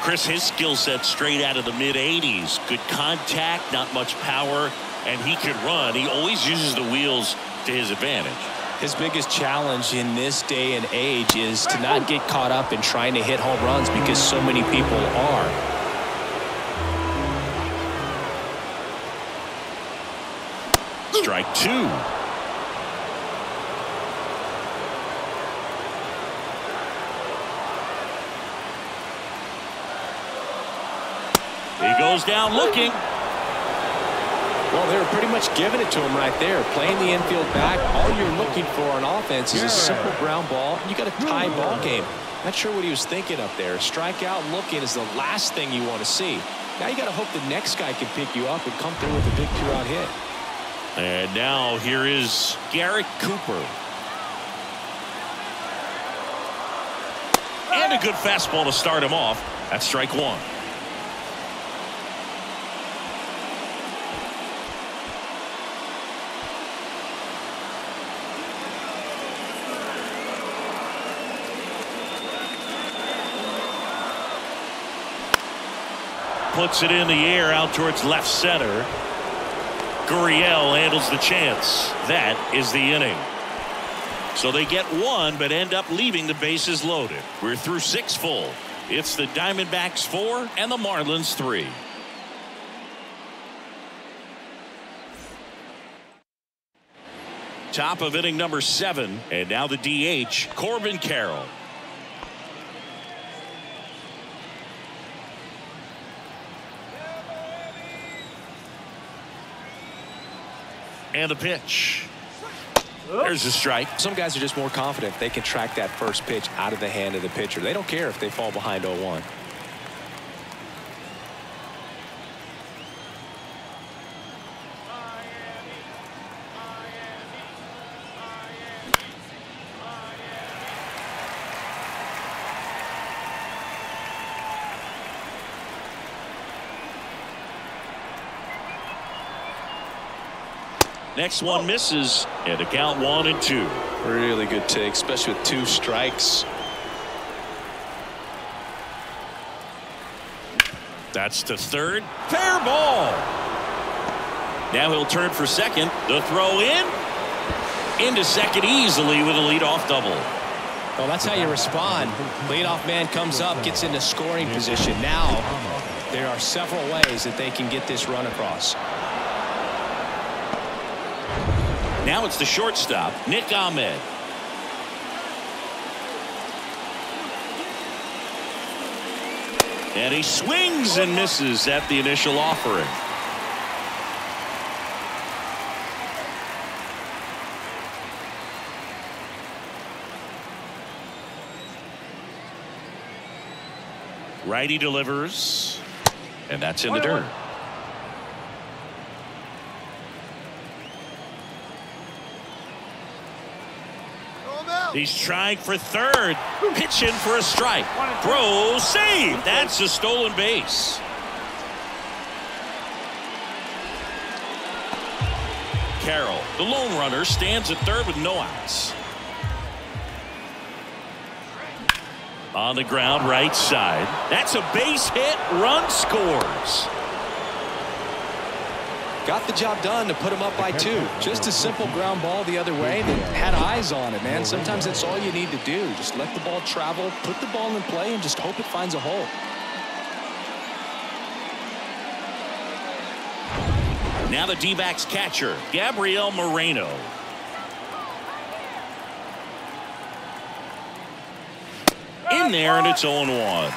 Chris, his skill set straight out of the mid-80s. Good contact, not much power, and he could run. He always uses the wheels to his advantage. His biggest challenge in this day and age is to not get caught up in trying to hit home runs because so many people are. Strike 2. He goes down looking. Well, they were pretty much giving it to him right there. Playing the infield back. All you're looking for on offense is a simple ground ball. You got a tie ball game. Not sure what he was thinking up there. Strikeout looking is the last thing you want to see. Now you got to hope the next guy can pick you up and come through with a big 2-out hit. And now here is Garrett Cooper. And a good fastball to start him off. That's strike 1. Puts it in the air out towards left center. Gurriel handles the chance. That is the inning. So they get 1 but end up leaving the bases loaded. We're through 6 full. It's the Diamondbacks 4 and the Marlins 3. Top of inning number 7, and now the DH, Corbin Carroll. And a pitch. There's a strike. Some guys are just more confident they can track that first pitch out of the hand of the pitcher. They don't care if they fall behind 0-1. Next one misses, and the count 1-2. Really good take, especially with 2 strikes. That's to third. Fair ball. Now he'll turn for second. The throw in. Into second easily with a leadoff double. Well, that's how you respond. Leadoff man comes up, gets into scoring position. Now there are several ways that they can get this run across. Now it's the shortstop, Nick Ahmed. And he swings and misses at the initial offering. Righty delivers, and that's in the dirt. He's trying for third, pitching for a strike. Throw, save. That's a stolen base. Carroll, the lone runner, stands at third with no outs. On the ground, right side. That's a base hit. Run scores. Got the job done to put him up by 2. Just a simple ground ball the other way that had eyes on it, man. Sometimes that's all you need to do. Just let the ball travel, put the ball in play, and just hope it finds a hole. Now the D-backs catcher, Gabriel Moreno. In there, and it's 0-1.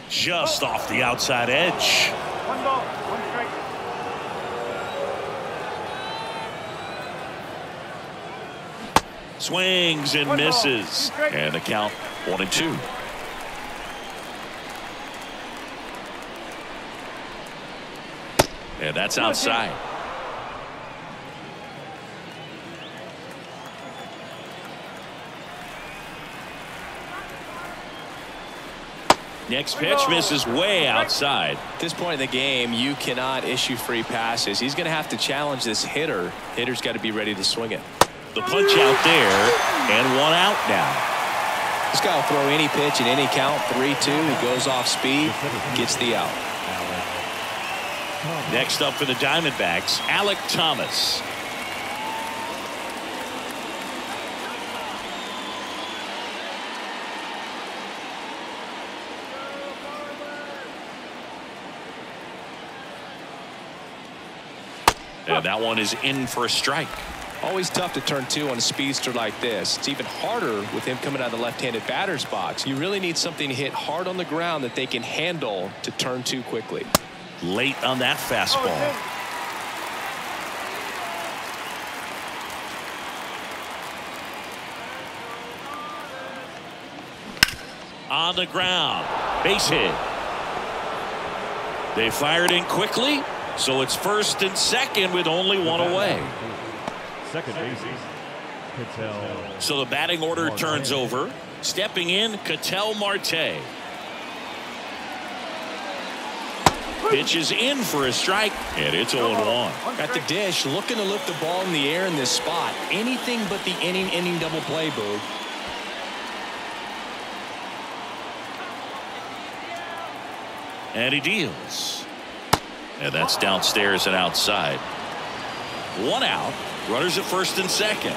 Just off the outside edge. 1 ball, 1 strike. Swings and misses. And the count 1-2. And that's outside. Next pitch misses way outside. At this point in the game, you cannot issue free passes. He's going to have to challenge this hitter. Hitter's got to be ready to swing it. The punch out there, and 1 out now. This guy will throw any pitch in any count. 3-2. He goes off speed, gets the out. Next up for the Diamondbacks, Alek Thomas. And that one is in for a strike. Always tough to turn 2 on a speedster like this. It's even harder with him coming out of the left-handed batter's box. You really need something to hit hard on the ground that they can handle to turn 2 quickly. Late on that fastball. On the ground, base hit. They fired in quickly, so it's first and second with only 1 away. Second bases. So the batting order turns over. Stepping in, Ketel Marte. Pitch is in for a strike, and it's 0-1. At the dish, looking to lift the ball in the air in this spot. Anything but the inning double play, Boog. And he deals. And that's downstairs and outside. 1 out. Runners at first and second.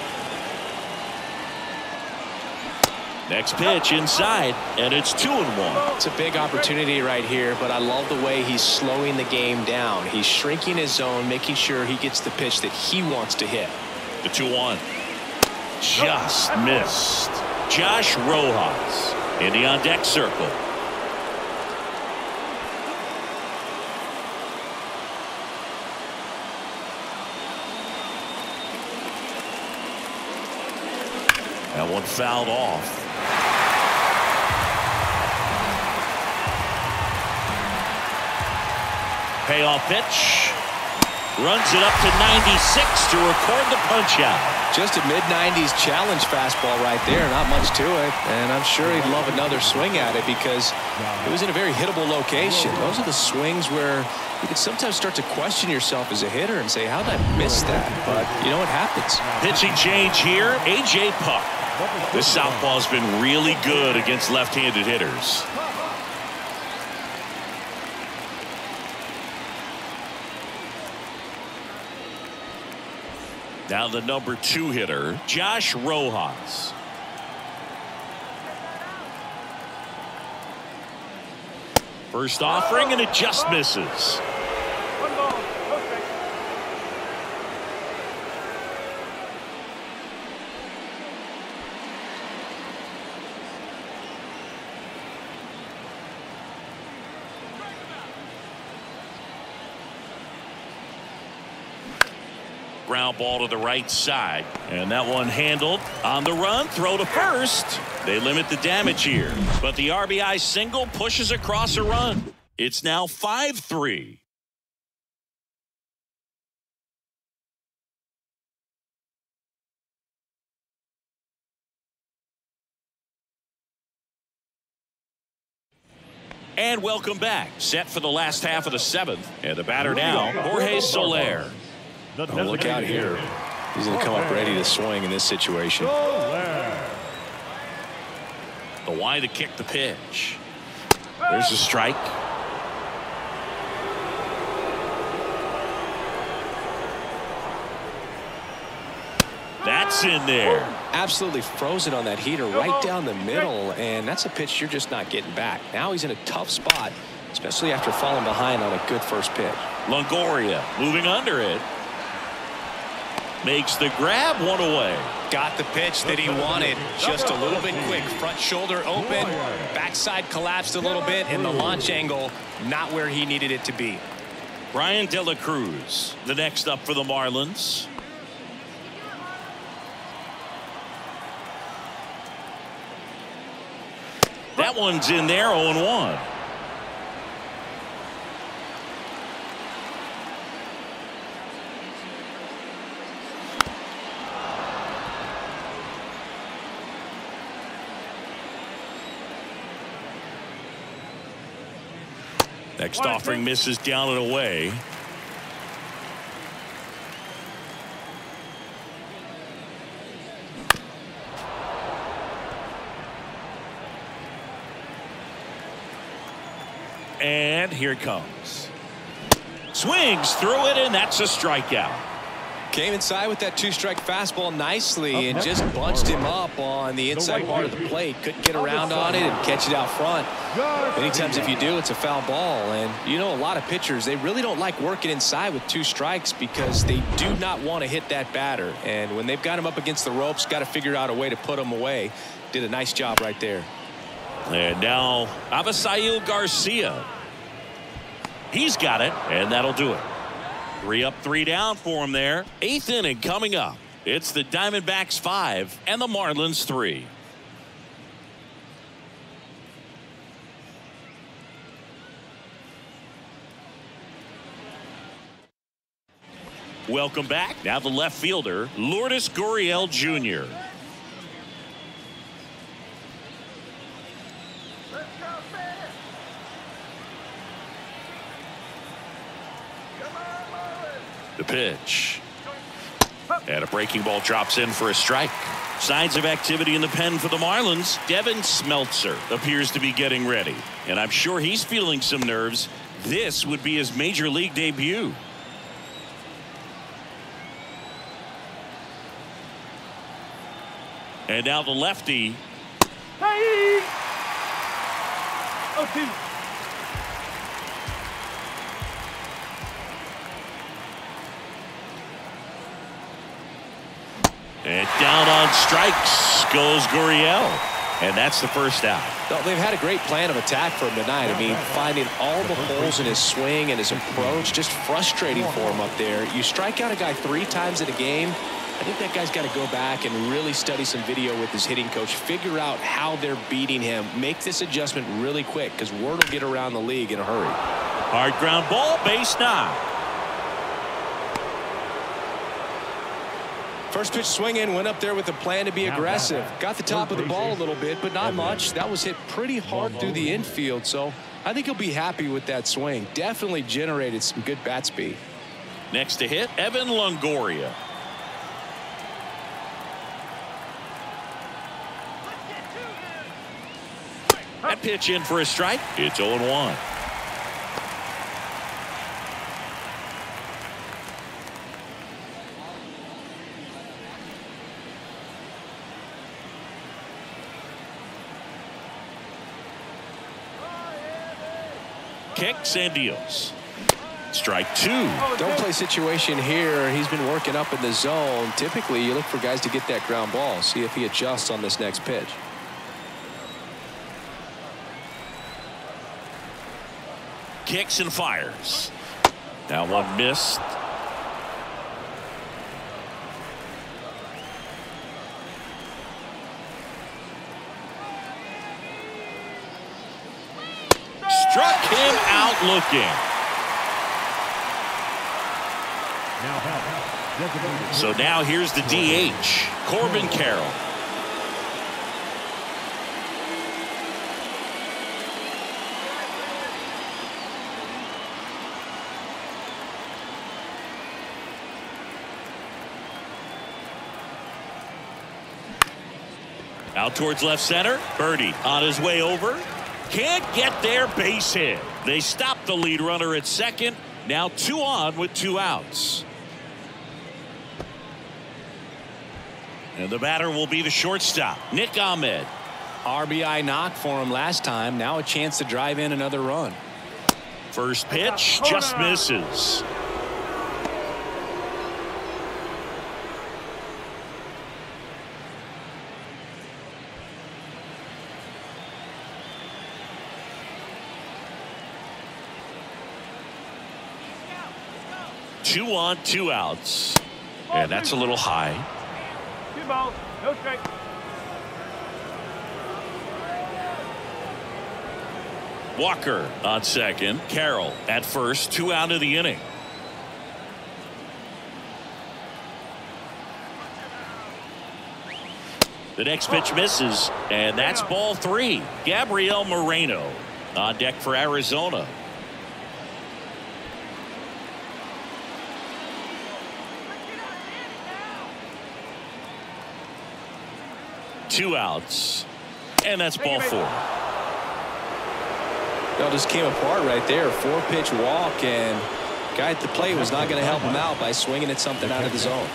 Next pitch inside, and it's 2-1. It's a big opportunity right here, but I love the way he's slowing the game down. He's shrinking his zone, making sure he gets the pitch that he wants to hit. The 2-1. Just missed. Josh Rojas in the on-deck circle. That one fouled off. Payoff pitch. Runs it up to 96 to record the punch out. Just a mid-90s challenge fastball right there. Not much to it. And I'm sure he'd love another swing at it because it was in a very hittable location. Those are the swings where you can sometimes start to question yourself as a hitter and say, how did I miss that? But, you know, it happens. Pitching change here, A.J. Puck. This southpaw's been really good against left-handed hitters. Now the number 2 hitter, Josh Rojas. First offering, and it just misses. One ball, no strikes. Ground ball to the right side, and that one handled on the run. Throw to first. They limit the damage here, but the RBI single pushes across a run. It's now 5-3. And welcome back. Set for the last half of the 7th, and the batter now, Jorge Soler. Oh, look out here. He's going to come up ready to swing in this situation. The wide to kick the pitch. There's a strike. That's in there. Absolutely frozen on that heater right down the middle, and that's a pitch you're just not getting back. Now he's in a tough spot, especially after falling behind on a good first pitch. Longoria moving under it. Makes the grab, one away. Got the pitch that he wanted, just a little bit quick. Front shoulder open, backside collapsed a little bit, and the launch angle not where he needed it to be. Brian De La Cruz, the next up for the Marlins. That one's in there, 0-1. Next offering misses down and away. And here it comes. Swings through it, and that's a strikeout. Came inside with that 2-strike fastball nicely and just bunched him up on the inside part of the plate. Couldn't get around on it and catch it out front. Many times if you do, it's a foul ball. And you know, a lot of pitchers, they really don't like working inside with 2 strikes because they do not want to hit that batter. And when they've got him up against the ropes, got to figure out a way to put him away. Did a nice job right there. And now Avisail Garcia. He's got it, and that'll do it. 3 up, 3 down for him there. 8th inning coming up. It's the Diamondbacks 5 and the Marlins 3. Welcome back. Now the left fielder, Lourdes Gurriel Jr. The pitch. And a breaking ball drops in for a strike. Signs of activity in the pen for the Marlins. Devin Smeltzer appears to be getting ready. And I'm sure he's feeling some nerves. This would be his major league debut. And now the lefty. Hey! 0-2. And down on strikes goes Gurriel. And that's the first out. No, they've had a great plan of attack for him tonight. I mean, finding all the holes in his swing and his approach, just frustrating for him up there. You strike out a guy 3 times in a game, I think that guy's got to go back and really study some video with his hitting coach, figure out how they're beating him, make this adjustment really quick because word will get around the league in a hurry. Hard ground ball, base knock. First pitch swinging, went up there with a plan to be aggressive. Got the top of the ball a little bit, but not much. That was hit pretty hard through the infield, so I think he'll be happy with that swing. Definitely generated some good bat speed. Next to hit, Evan Longoria. That pitch in for a strike. It's 0-1. Kicks and deals. Strike 2. Don't play situation here. He's been working up in the zone. Typically, you look for guys to get that ground ball. See if he adjusts on this next pitch. Kicks and fires. Now one missed. Struck him out looking. So now here's the DH, Corbin Carroll. Out towards left center. Birdie on his way over. Can't get there, base hit. They stop the lead runner at second. Now 2 on with 2 outs. And the batter will be the shortstop, Nick Ahmed. RBI knock for him last time. Now a chance to drive in another run. First pitch just misses. Two on, 2 outs. And that's a little high. 2 balls, no strike. Walker on second. Carroll at first. 2 out of the inning. The next pitch misses, and that's ball 3. Gabriel Moreno on deck for Arizona. Two outs, and that's ball 4. It just came apart right there. 4-pitch walk, and guy at the plate was not going to help him out by swinging at something out of the zone.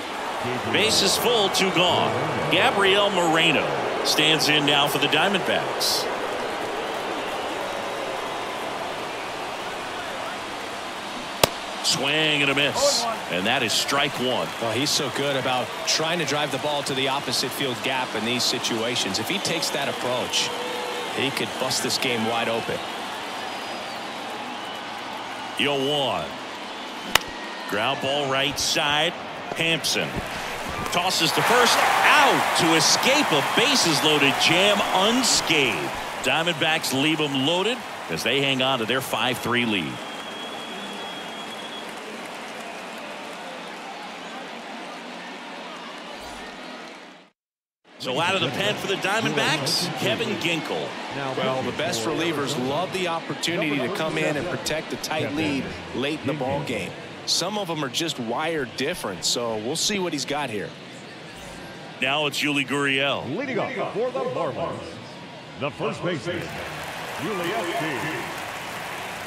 Bases full, 2 gone. Gabriel Moreno stands in now for the Diamondbacks. Swing and a miss, and that is strike 1. Well, he's so good about trying to drive the ball to the opposite field gap in these situations. If he takes that approach, he could bust this game wide open. 0-1. Ground ball right side. Hampson tosses to first, out to escape a bases loaded jam unscathed. Diamondbacks leave them loaded as they hang on to their 5-3 lead. So out of the pen for the Diamondbacks, Kevin Ginkel. Well, the best relievers love the opportunity to come in and protect a tight lead late in the ball game. Some of them are just wired different, so we'll see what he's got here. Now it's Yuli Gurriel. Leading off for the Marlins, the first baseman, Yuli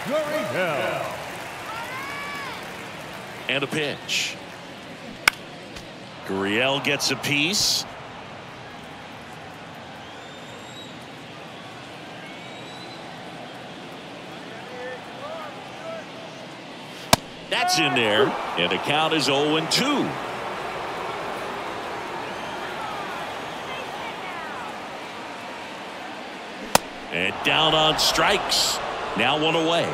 Gurriel. And a pitch. Gurriel gets a piece. That's in there, and the count is 0-2. And down on strikes. Now 1 away.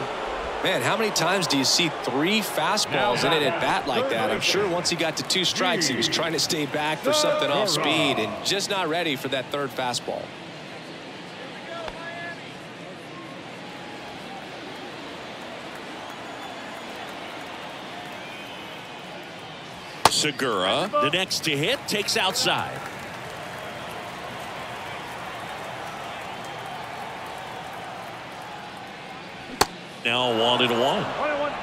Man, how many times do you see 3 fastballs in it at bat like that? I'm sure once he got to 2 strikes, he was trying to stay back for something off speed and just not ready for that 3rd fastball. Segura, the next to hit, takes outside. Now 1-1. 1-1.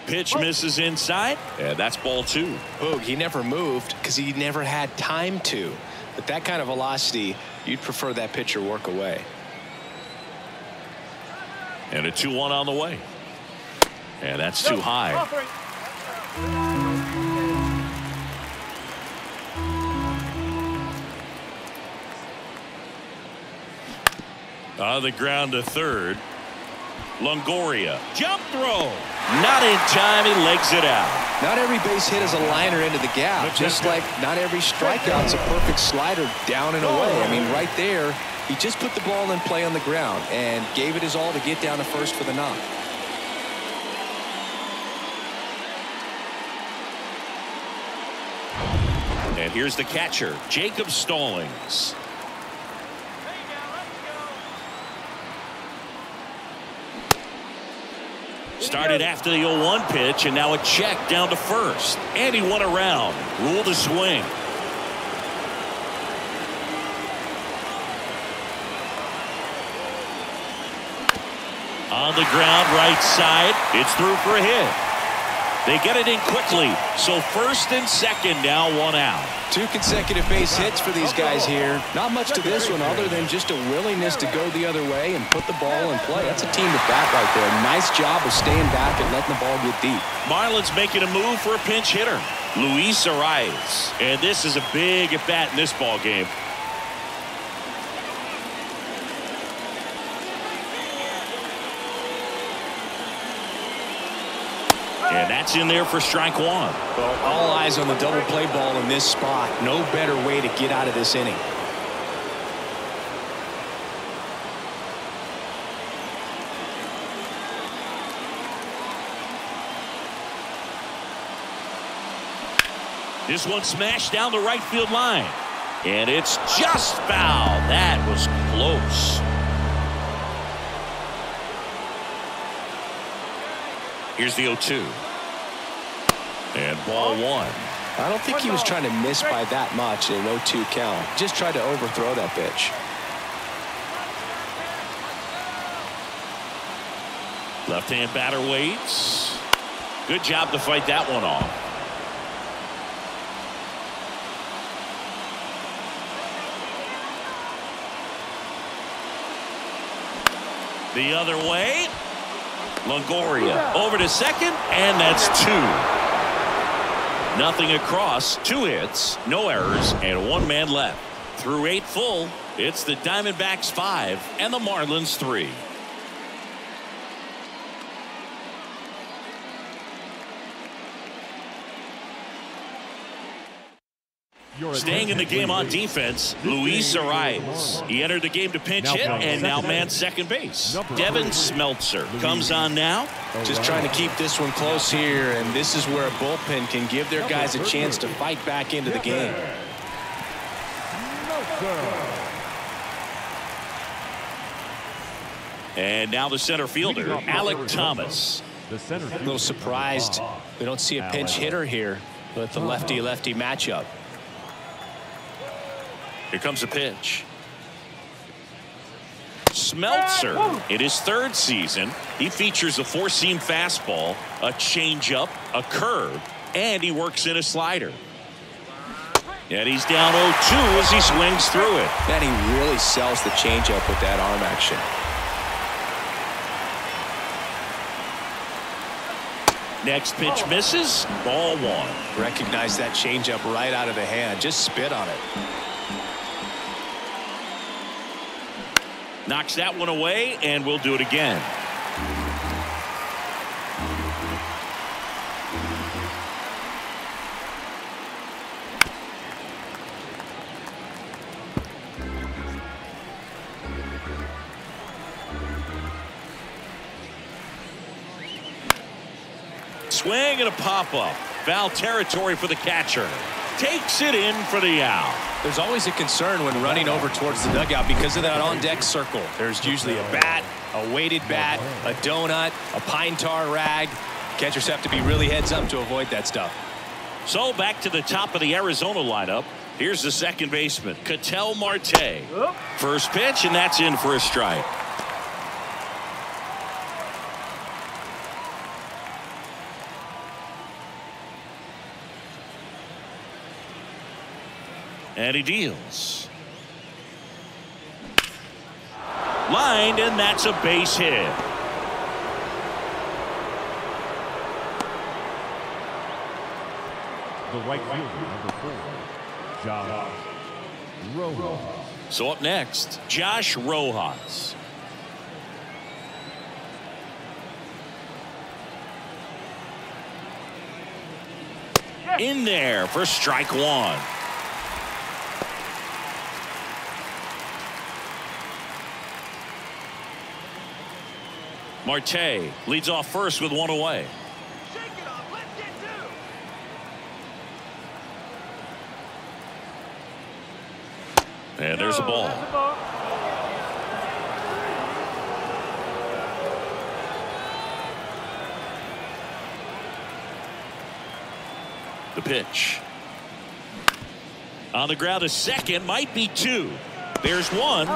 Pitch misses inside, and that's ball 2. Boog, he never moved because he never had time to. But that kind of velocity, you'd prefer that pitcher work away. And a 2-1 on the way. And that's too high. On the ground to third. Longoria. Jump throw. Not in time. He legs it out. Not every base hit is a liner into the gap. Just like not every strikeout's a perfect slider down and away. I mean, right there, he just put the ball in play on the ground and gave it his all to get down to first for the knock. And here's the catcher, Jacob Stallings. Started after the 0-1 pitch, and now a check down to first. And he won around. Ruled a swing. On the ground, right side. It's through for a hit. They get it in quickly. So first and second, now 1 out. 2 consecutive base hits for these guys here. Not much to this one other than just a willingness to go the other way and put the ball in play. That's a team at bat right there. Nice job of staying back and letting the ball get deep. Marlins making a move for a pinch hitter, Luis Arias. And this is a big at bat in this ball game. And that's in there for strike 1. Well, all eyes on the double play ball in this spot. No better way to get out of this inning. This one smashed down the right field line. And it's just foul. That was close. Here's the 0-2. And ball 1. I don't think he was trying to miss by that much in an 0-2 count. Just tried to overthrow that pitch. Left-hand batter waits. Good job to fight that one off. The other way. Longoria over to second, and that's 2. Nothing across, 2 hits, no errors, and 1 man left. Through 8 full, it's the Diamondbacks 5 and the Marlins 3. Staying in the game on defense, Luis Arias. He entered the game to pinch hit and now mans second base. Devin Smeltzer comes on now. Just trying to keep this one close here, and this is where a bullpen can give their guys a chance to fight back into the game. And now the center fielder, Alek Thomas. A little surprised we don't see a pinch hitter here with the lefty-lefty matchup. Here comes a pitch. Smeltzer, in his 3rd season, he features a 4-seam fastball, a changeup, a curve, and he works in a slider. And he's down 0-2 as he swings through it. And he really sells the changeup with that arm action. Next pitch misses, ball 1. Recognize that changeup right out of the hand. Just spit on it. Knocks that one away, and we'll do it again. Swing and a pop-up. Foul territory for the catcher. takes it in for the out. There's always a concern when running over towards the dugout because of that on-deck circle. There's usually a bat, a weighted bat, a donut, a pine tar rag. Catchers have to be really heads up to avoid that stuff. So back to the top of the Arizona lineup. Here's the second baseman, Ketel Marte. First pitch, and that's in for a strike. And he deals. Lined, and that's a base hit. The right fielder, number 4, Josh Rojas. So up next, Josh Rojas. In there for strike one. Marte leads off first with one away. And there's a ball. The pitch. On the ground, a second, might be two. There's one.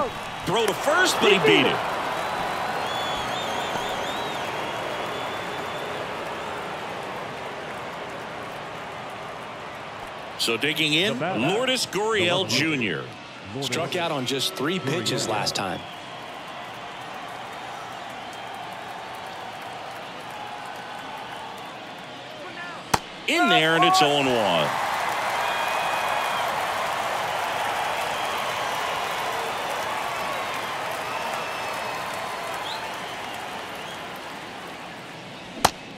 Throw to first, but he beat it. So digging in, Lourdes Gurriel Jr. Struck out on just 3 pitches last time. In there, and it's 0-1.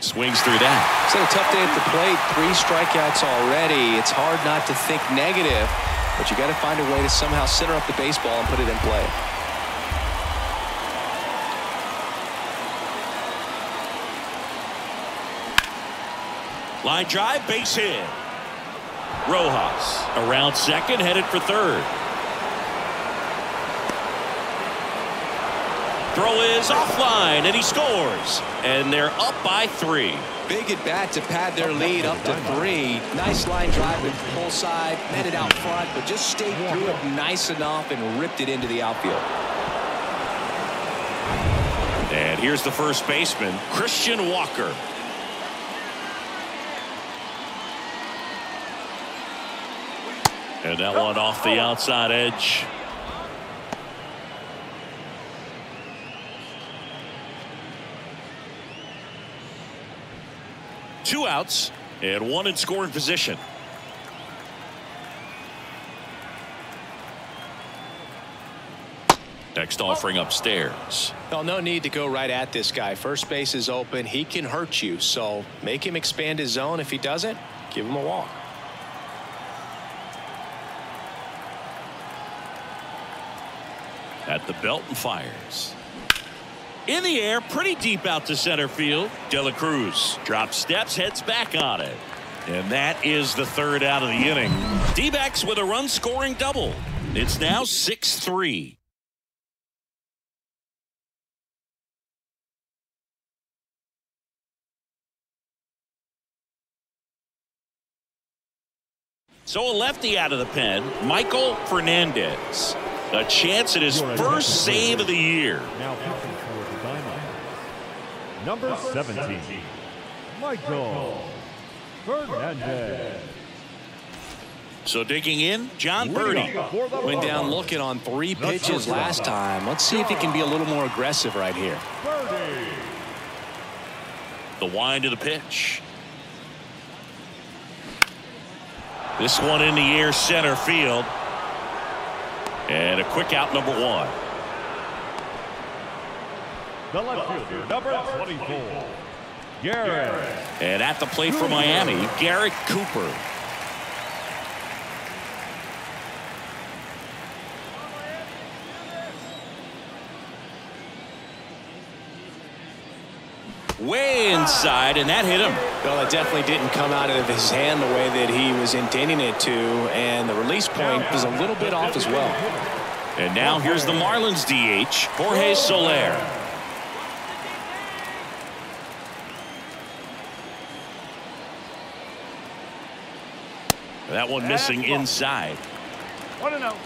Swings through that. It's a tough day at the plate. 3 strikeouts already. It's hard not to think negative, but you got to find a way to somehow center up the baseball and put it in play. Line drive, base hit. Rojas around second, headed for third. Throw is offline, and he scores. And they're up by 3. Big at bat to pad their lead up to 3. Nice line drive with pull side, met it out front, but just stayed through it nice enough and ripped it into the outfield. And here's the first baseman, Christian Walker. And that one off the outside edge. Two outs and one in scoring position. Next offering upstairs. Well, no need to go right at this guy. First base is open. He can hurt you, so make him expand his zone. If he doesn't, give him a walk. At the belt and fires. In the air, pretty deep out to center field. De La Cruz drops steps, heads back on it. And that is the third out of the inning. D-backs with a run-scoring double. It's now 6-3. So a lefty out of the pen, Michael Fernandez. A chance at his first save of the year. Now pitching for the Diamondbacks, number 17, Michael Fernandez. So digging in, John Birdie. Went down looking on 3 pitches last time. Let's see if he can be a little more aggressive right here. The wind of the pitch. This one in the air, center field. And a quick out, number 1. The left fielder, number 24, Garrett. And at the plate for Miami, Garrett Cooper. Way in inside, and that hit him. Well, it definitely didn't come out of his hand the way that he was intending it to, and the release point was a little bit off as well. And now here's the Marlins DH, Jorge Soler. That one missing inside. 1-0.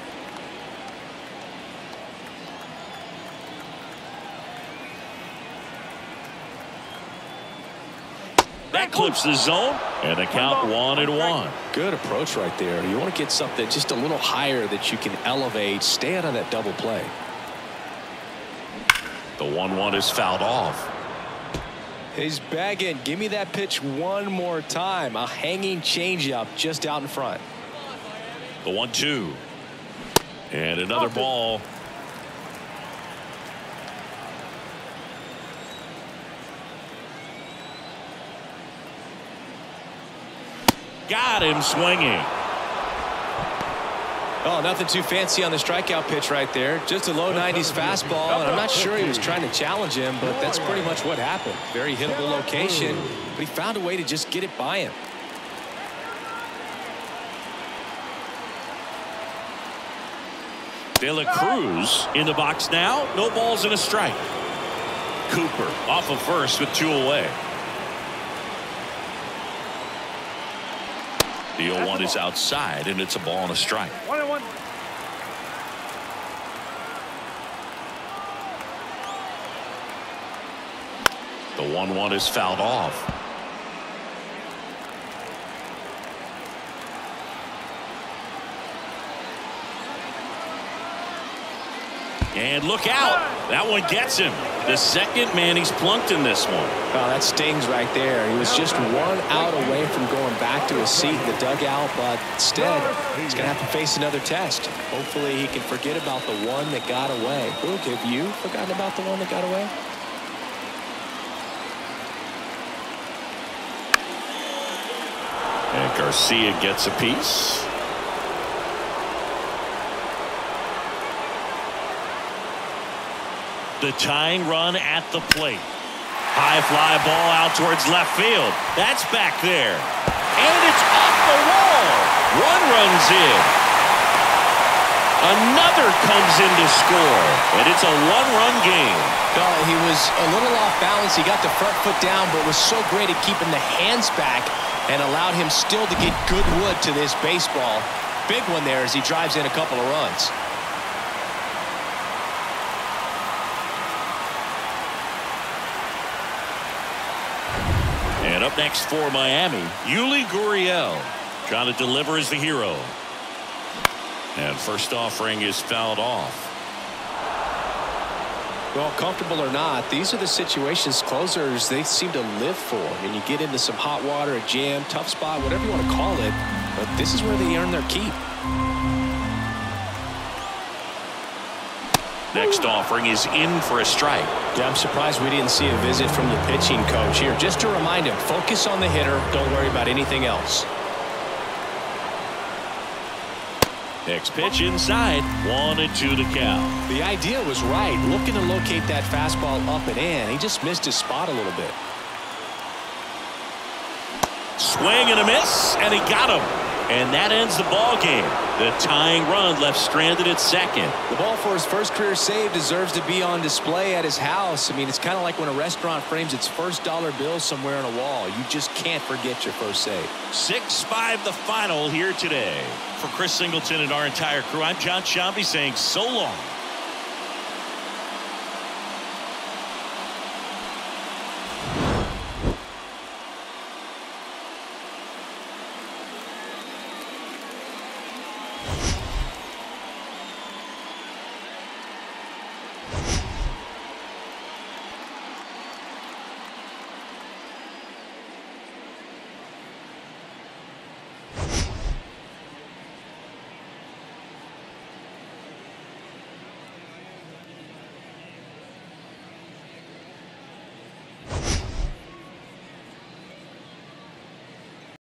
That clips the zone, and the count 1-1. Good approach right there. You want to get something just a little higher that you can elevate. Stay out of that double play. The 1-1 is fouled off. He's bagging. Give me that pitch one more time. A hanging changeup just out in front. The 1-2. And another ball. Got him swinging. Oh, nothing too fancy on the strikeout pitch right there. Just a low 90s fastball, and I'm not sure he was trying to challenge him, but that's pretty much what happened. Very hittable location, but he found a way to just get it by him. De La Cruz in the box now. No balls and a strike. Cooper off of first with 2 away. The 0-1 is outside, and it's a ball and a strike. 1-1. The 1-1 is fouled off. And look out. That one gets him. The second man he's plunked in this one. Oh, that stings right there. He was just 1 out away from going back to his seat in the dugout, but instead he's going to have to face another test. Hopefully he can forget about the one that got away. Brooke, have you forgotten about the one that got away? And Garcia gets a piece. The tying run at the plate. High fly ball out towards left field. That's back there. And it's off the wall. One runs in. Another comes in to score. And it's a 1-run game. Well, he was a little off balance. He got the front foot down, but was so great at keeping the hands back and allowed him still to get good wood to this baseball. Big one there as he drives in a couple of runs. And up next for Miami, Yuli Gurriel trying to deliver as the hero. And first offering is fouled off. Well, comfortable or not, these are the situations closers they seem to live for. I mean, you get into some hot water, a jam, tough spot, whatever you want to call it, but this is where they earn their keep. Next offering is in for a strike. Yeah, I'm surprised we didn't see a visit from the pitching coach here. Just to remind him, focus on the hitter. Don't worry about anything else. Next pitch inside. 1-2 to count. The idea was right. Looking to locate that fastball up and in. He just missed his spot a little bit. Swing and a miss, and he got him. And that ends the ball game. The tying run left stranded at second. The ball for his first career save deserves to be on display at his house. I mean, it's kind of like when a restaurant frames its first dollar bill somewhere on a wall. You just can't forget your first save. 6-5 the final here today. For Chris Singleton and our entire crew, I'm John Shambi saying so long.